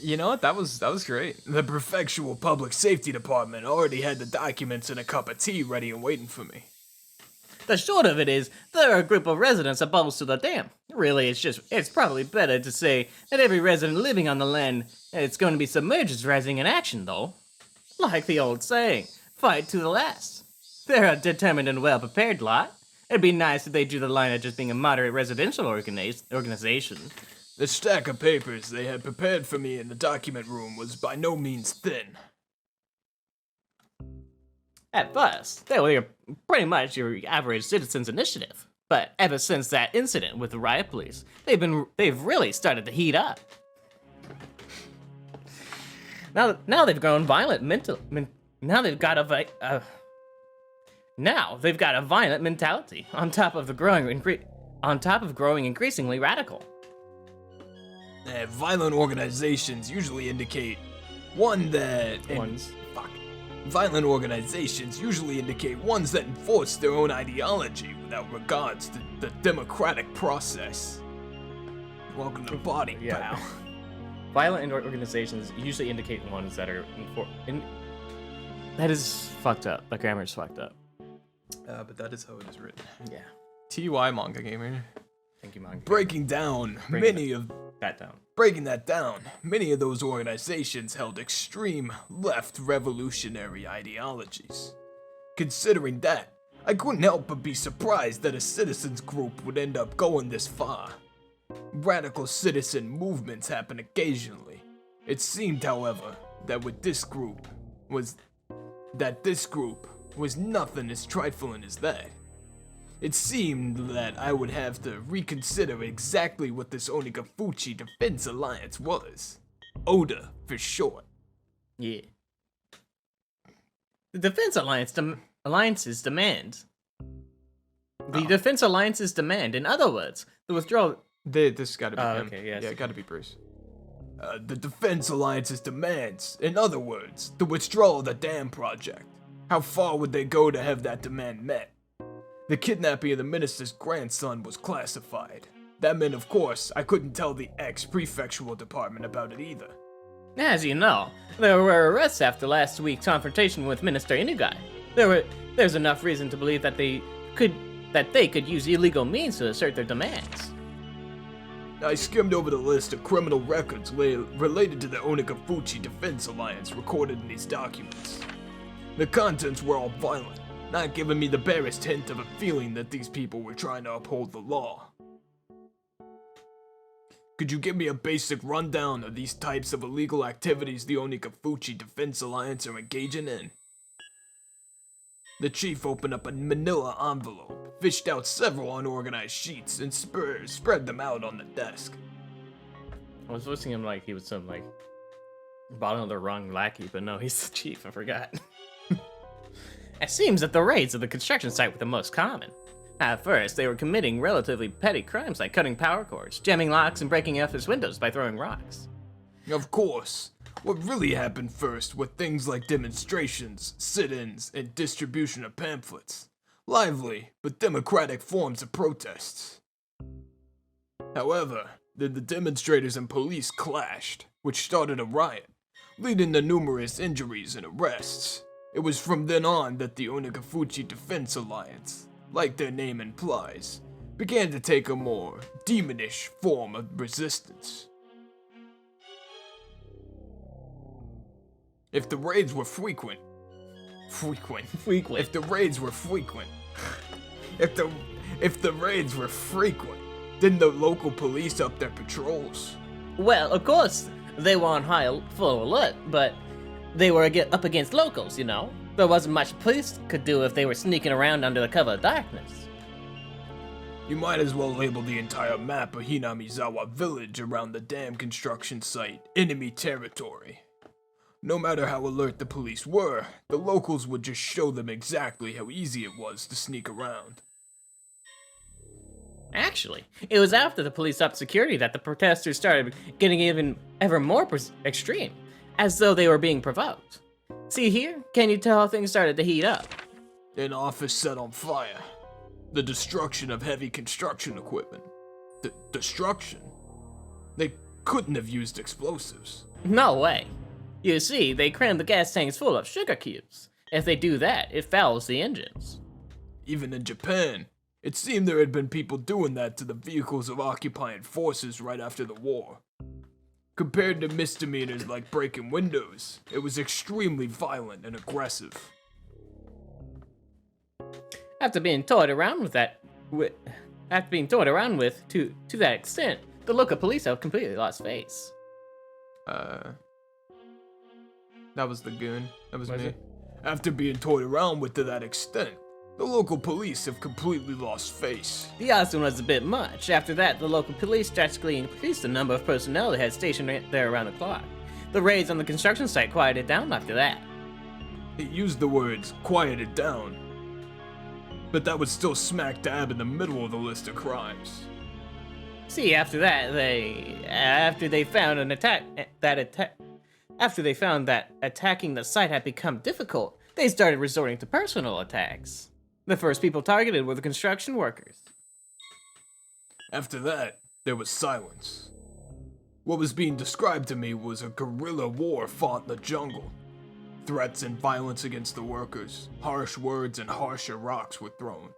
You know what? That was great. The Prefectural Public Safety Department already had the documents and a cup of tea ready and waiting for me. The short of it is, they're a group of residents opposed to the dam. Really, it's probably better to say that every resident living on the land that's going to be submerged is rising in action, though. Like the old saying, fight to the last. They're a determined and well-prepared lot. It'd be nice if they drew the line at just being a moderate residential organization. The stack of papers they had prepared for me in the document room was by no means thin. At first, they were pretty much your average citizen's initiative. But ever since that incident with the riot police, they've really started to heat up. Now they've grown violent now they've got a violent mentality on top of growing increasingly radical. Violent organizations usually indicate ones that enforce their own ideology without regards to the democratic process. Welcome to the party, pal. Violent organizations usually indicate ones that are that is fucked up. The grammar is fucked up. But that is how it is written. Yeah. TY Manga Gamer. Thank you, Manga. Breaking that down, many of those organizations held extreme left revolutionary ideologies. Considering that, I couldn't help but be surprised that a citizens group would end up going this far. Radical citizen movements happen occasionally. It seemed, however, that this group was nothing as trifling as that. It seemed that I would have to reconsider exactly what this Onikafuchi Defense Alliance was. ODA for short. Yeah. The Defense Alliance's demand. The Defense Alliance's demand, in other words, the withdrawal. This gotta be Oh, him. okay, yes. Yeah, it gotta be Bruce. The Defense Alliance's demands, in other words, the withdrawal of the dam project. How far would they go to have that demand met? The kidnapping of the minister's grandson was classified. That meant, of course, I couldn't tell the ex-prefectural department about it either. As you know, there were arrests after last week's confrontation with Minister Inugai. There's enough reason to believe that they could use illegal means to assert their demands. I skimmed over the list of criminal records related to the Onikafuchi Defense Alliance recorded in these documents. The contents were all violent, not giving me the barest hint of a feeling that these people were trying to uphold the law. Could you give me a basic rundown of these types of illegal activities the Onikafuchi Defense Alliance are engaging in? The chief opened up a manila envelope, fished out several unorganized sheets, and spread them out on the desk. I was listening to him like he was some, like, bottom of the rung lackey, but no, he's the chief, I forgot. It seems that the raids of the construction site were the most common. At first, they were committing relatively petty crimes like cutting power cords, jamming locks, and breaking office windows by throwing rocks. Of course, what really happened first were things like demonstrations, sit-ins, and distribution of pamphlets. Lively, but democratic forms of protests. However, then the demonstrators and police clashed, which started a riot, leading to numerous injuries and arrests. It was from then on that the Onikafuchi Defense Alliance, like their name implies, began to take a more demonish form of resistance. If the raids were frequent, if the raids were frequent, if the raids were frequent, didn't the local police up their patrols? Well, of course, they were on full alert, but they were up against locals, you know? There wasn't much police could do if they were sneaking around under the cover of darkness. You might as well label the entire map of Hinamizawa village around the dam construction site enemy territory. No matter how alert the police were, the locals would just show them exactly how easy it was to sneak around. Actually, it was after the police upped security that the protesters started getting ever more extreme, as though they were being provoked. See here? Can you tell how things started to heat up? An office set on fire. The destruction of heavy construction equipment. Destruction? They couldn't have used explosives. No way. You see, they crammed the gas tanks full of sugar cubes. If they do that, it fouls the engines. Even in Japan, it seemed there had been people doing that to the vehicles of occupying forces right after the war. Compared to misdemeanors like breaking windows, it was extremely violent and aggressive. After being toyed around with to that extent, the local police have completely lost face. That was the goon. That was me. After being toyed around with to that extent, the local police have completely lost face. The arson was a bit much. After that, the local police drastically increased the number of personnel they had stationed there around the clock. The raids on the construction site quieted down after that. It used the words, quieted down. But that was still smack dab in the middle of the list of crimes. See, after they found that attacking the site had become difficult, they started resorting to personal attacks. The first people targeted were the construction workers. After that, there was silence. What was being described to me was a guerrilla war fought in the jungle. Threats and violence against the workers, harsh words and harsher rocks were thrown.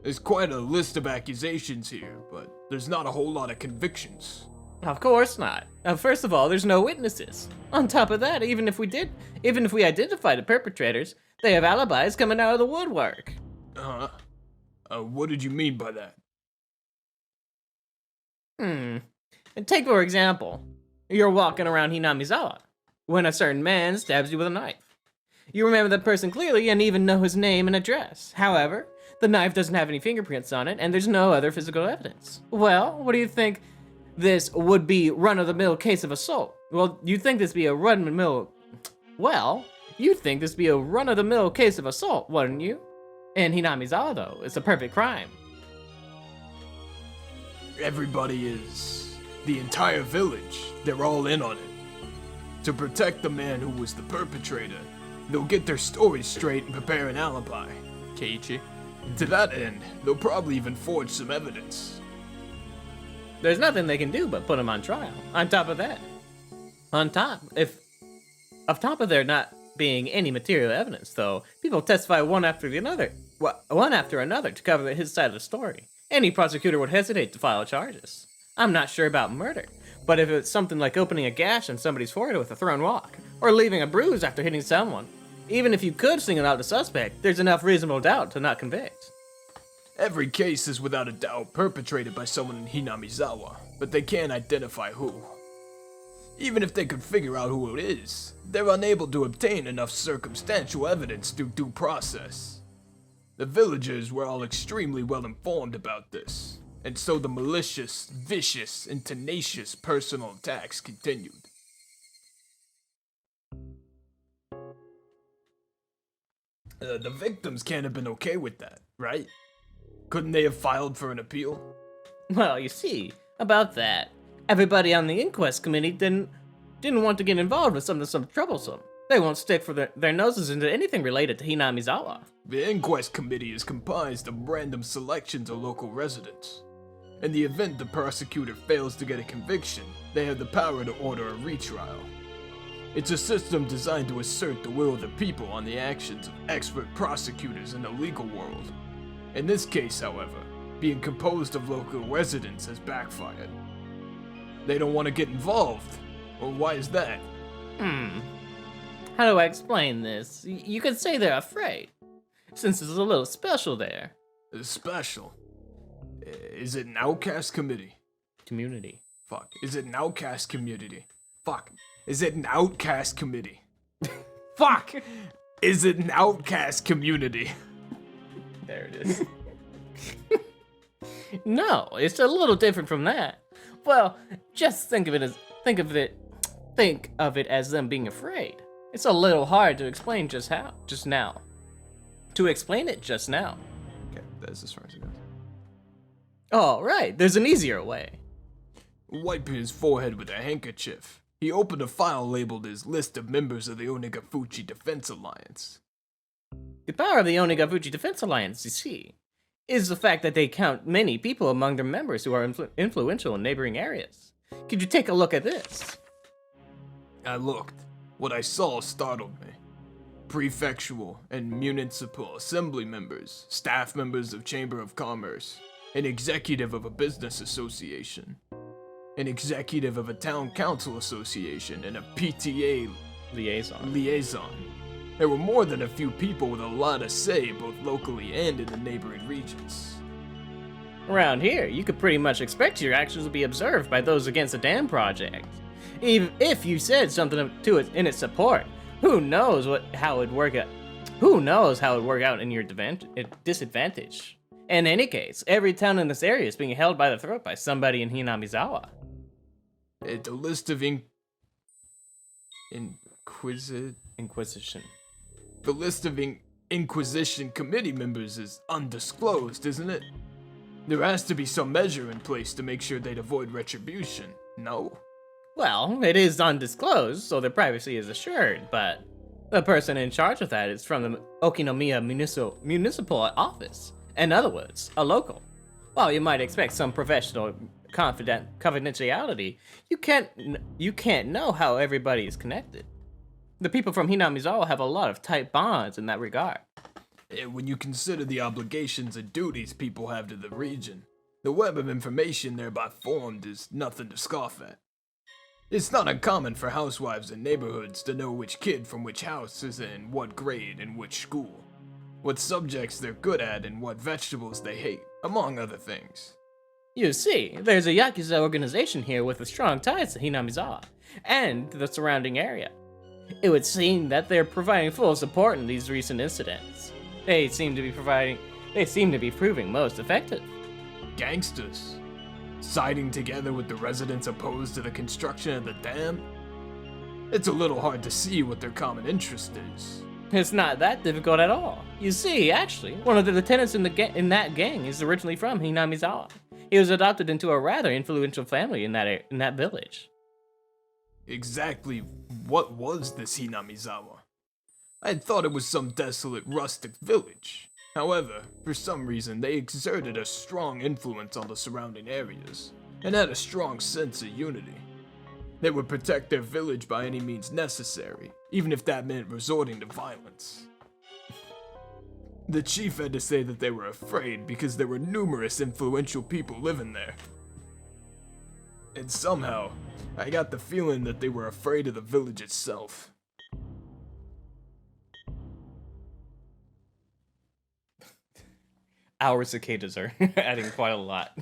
There's quite a list of accusations here, but there's not a whole lot of convictions. Of course not. First of all, there's no witnesses. On top of that, even if we identify the perpetrators, they have alibis coming out of the woodwork. What did you mean by that? And take for example, you're walking around Hinamizawa when a certain man stabs you with a knife. You remember that person clearly and even know his name and address. However, the knife doesn't have any fingerprints on it, and there's no other physical evidence. Well, what do you think this would be run-of-the-mill case of assault? Well, you'd think this be a run-of-the-mill... Well, you'd think this be a run-of-the-mill case of assault, wouldn't you? In Hinamizawa, though, it's a perfect crime. Everybody is. The entire village. They're all in on it. To protect the man who was the perpetrator, they'll get their stories straight and prepare an alibi. Keiichi. To that end, they'll probably even forge some evidence. There's nothing they can do but put him on trial. On top of that, on top of there not being any material evidence, though, people testify one after another to cover his side of the story. Any prosecutor would hesitate to file charges. I'm not sure about murder, but if it's something like opening a gash on somebody's forehead with a thrown rock, or leaving a bruise after hitting someone, even if you could single out the suspect, there's enough reasonable doubt to not convict. Every case is without a doubt perpetrated by someone in Hinamizawa, but they can't identify who. Even if they could figure out who it is, they're unable to obtain enough circumstantial evidence through due process. The villagers were all extremely well informed about this, and so the malicious, vicious, and tenacious personal attacks continued. The victims can't have been okay with that, right? Couldn't they have filed for an appeal? Well, you see, about that, everybody on the inquest committee didn't want to get involved with something so troublesome. They won't stick for their noses into anything related to Hinamizawa. The inquest committee is comprised of random selections of local residents. In the event the prosecutor fails to get a conviction, they have the power to order a retrial. It's a system designed to assert the will of the people on the actions of expert prosecutors in the legal world. In this case, however, being composed of local residents has backfired. They don't want to get involved. Well, why is that? How do I explain this? You could say they're afraid, since there's a little special there. Special? Is it an outcast committee? Community. Fuck. Is it an outcast community? Fuck. Is it an outcast committee? Fuck! Is it an outcast community? There it is. No, it's a little different from that. Well, just think of it as them being afraid. It's a little hard to explain just now. To explain it just now. Okay, that's as far as it goes. Oh, right, there's an easier way. Wiping his forehead with a handkerchief, he opened a file labeled as List of Members of the Onigafuchi Defense Alliance. The power of the Onigafuchi Defense Alliance, you see, is the fact that they count many people among their members who are influential in neighboring areas. Could you take a look at this? I looked. What I saw startled me. Prefectural and municipal assembly members, staff members of Chamber of Commerce, an executive of a business association, an executive of a town council association, and a PTA liaison. There were more than a few people with a lot to say both locally and in the neighboring regions. Around here, you could pretty much expect your actions to be observed by those against the dam project. Even if you said something to it in its support, who knows how it'd work out? Who knows how it'd work out in your disadvantage? In any case, every town in this area is being held by the throat by somebody in Hinamizawa. The list of Inquisition. The list of Inquisition committee members is undisclosed, isn't it? There has to be some measure in place to make sure they'd avoid retribution, no? Well, it is undisclosed, so their privacy is assured, but the person in charge of that is from the Okinomiya municipal office. In other words, a local. While you might expect some professional confidentiality, you can't know how everybody is connected. The people from Hinamizawa have a lot of tight bonds in that regard. When you consider the obligations and duties people have to the region, the web of information thereby formed is nothing to scoff at. It's not uncommon for housewives in neighborhoods to know which kid from which house is in what grade and which school, what subjects they're good at and what vegetables they hate, among other things. You see, there's a Yakuza organization here with strong ties to Hinamizawa and the surrounding area. It would seem that they're providing full support in these recent incidents. They seem to be proving most effective. Gangsters? Siding together with the residents opposed to the construction of the dam? It's a little hard to see what their common interest is. It's not that difficult at all. You see, actually, one of the lieutenants in that gang is originally from Hinamizawa. He was adopted into a rather influential family in that village. Exactly what was this Hinamizawa? I had thought it was some desolate rustic village. However, for some reason they exerted a strong influence on the surrounding areas, and had a strong sense of unity. They would protect their village by any means necessary, even if that meant resorting to violence. The chief had to say that they were afraid because there were numerous influential people living there. And somehow, I got the feeling that they were afraid of the village itself. Our cicadas are adding quite a lot.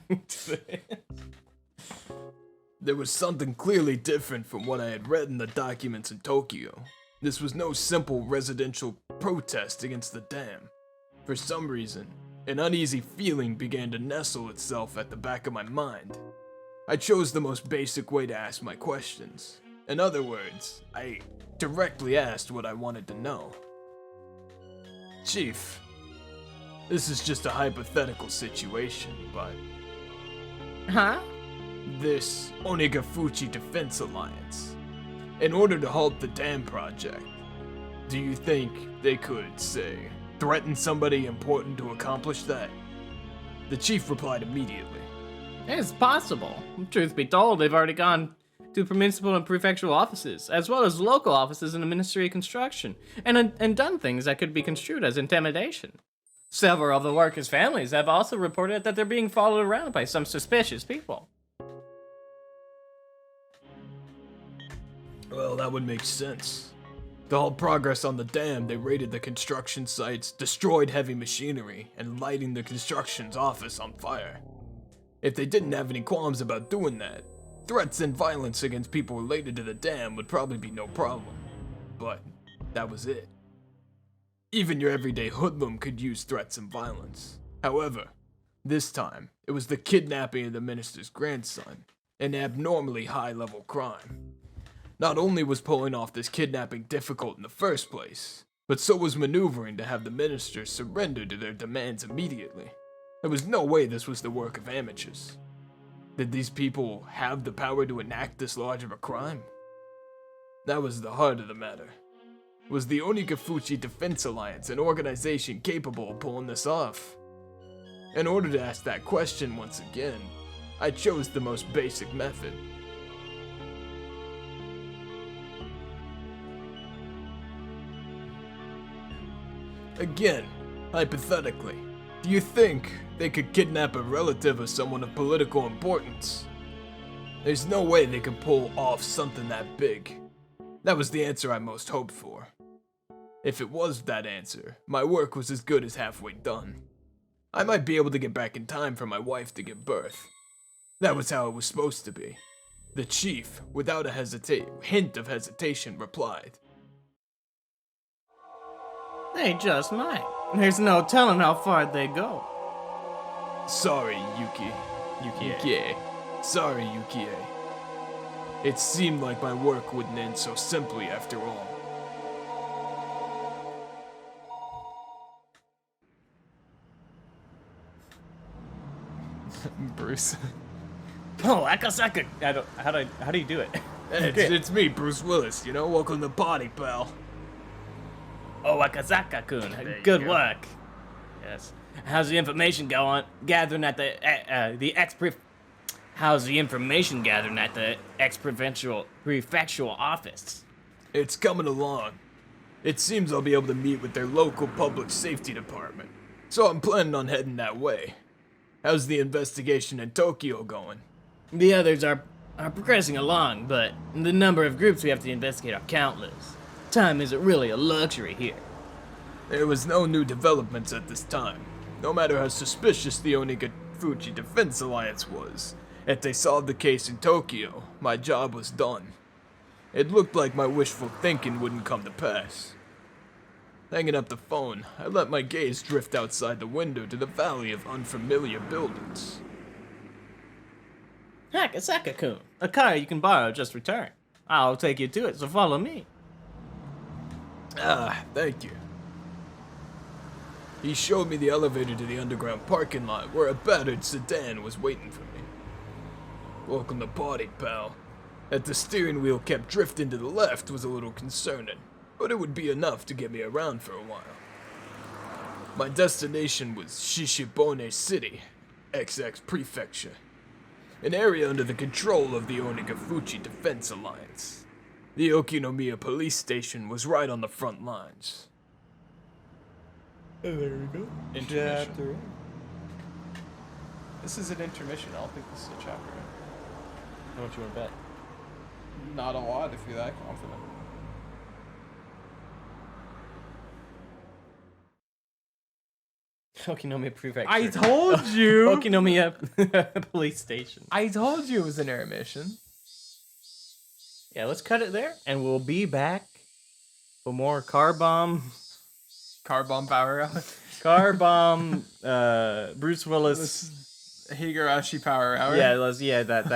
There was something clearly different from what I had read in the documents in Tokyo. This was no simple residential protest against the dam. For some reason, an uneasy feeling began to nestle itself at the back of my mind. I chose the most basic way to ask my questions. In other words, I directly asked what I wanted to know. Chief, this is just a hypothetical situation, but... Huh? This Onigafuchi Defense Alliance. In order to halt the dam project, do you think they could, say, threaten somebody important to accomplish that? The chief replied immediately. It's possible. Truth be told, they've already gone to municipal and prefectural offices, as well as local offices in the Ministry of Construction, and done things that could be construed as intimidation. Several of the workers' families have also reported that they're being followed around by some suspicious people. Well, that would make sense. To halt progress on the dam, they raided the construction sites, destroyed heavy machinery, and lighting the construction's office on fire. If they didn't have any qualms about doing that, threats and violence against people related to the dam would probably be no problem. But that was it. Even your everyday hoodlum could use threats and violence. However, this time, it was the kidnapping of the minister's grandson, an abnormally high-level crime. Not only was pulling off this kidnapping difficult in the first place, but so was maneuvering to have the minister surrender to their demands immediately. There was no way this was the work of amateurs. Did these people have the power to enact this large of a crime? That was the heart of the matter. Was the Onigafuchi Defense Alliance an organization capable of pulling this off? In order to ask that question once again, I chose the most basic method. Again, hypothetically, do you think they could kidnap a relative of someone of political importance? There's no way they could pull off something that big. That was the answer I most hoped for. If it was that answer, my work was as good as halfway done. I might be able to get back in time for my wife to give birth. That was how it was supposed to be. The chief, without a hint of hesitation, replied. They just might. There's no telling how far they go. Sorry, Yukie. Sorry, Yukie. It seemed like my work wouldn't end so simply after all. Bruce. Oh, Akasaka. How do you do it? It's me, Bruce Willis, welcome to the party, pal. Oh, Akasaka-kun. Good work. Yes. How's the information gathering at the ex-prefectural office? It's coming along. It seems I'll be able to meet with their local public safety department, so I'm planning on heading that way. How's the investigation in Tokyo going? The others are progressing along, but the number of groups we have to investigate are countless. Time isn't really a luxury here. There was no new developments at this time. No matter how suspicious the Onigafuchi Defense Alliance was, if they solved the case in Tokyo, my job was done. It looked like my wishful thinking wouldn't come to pass. Hanging up the phone, I let my gaze drift outside the window to the valley of unfamiliar buildings. Hakasaka-kun, a car you can borrow just returned. I'll take you to it, so follow me. Ah, thank you. He showed me the elevator to the underground parking lot where a battered sedan was waiting for me. Welcome to party, pal. That the steering wheel kept drifting to the left was a little concerning, but it would be enough to get me around for a while. My destination was Shishibone City, XX Prefecture, an area under the control of the Onigafuchi Defense Alliance. The Okinomiya police station was right on the front lines. And there we go. Intermission. Chapter 8. This is an intermission. I don't think this is a chapter. How much you want to bet? Not a lot if you're that confident. Okinomiya Prefecture. I told you! Okinomiya Police Station. I told you it was an intermission. Yeah, let's cut it there, and we'll be back for more car bomb. Car bomb power hour. Car bomb. Bruce Willis. Higurashi power hour. Yeah, that.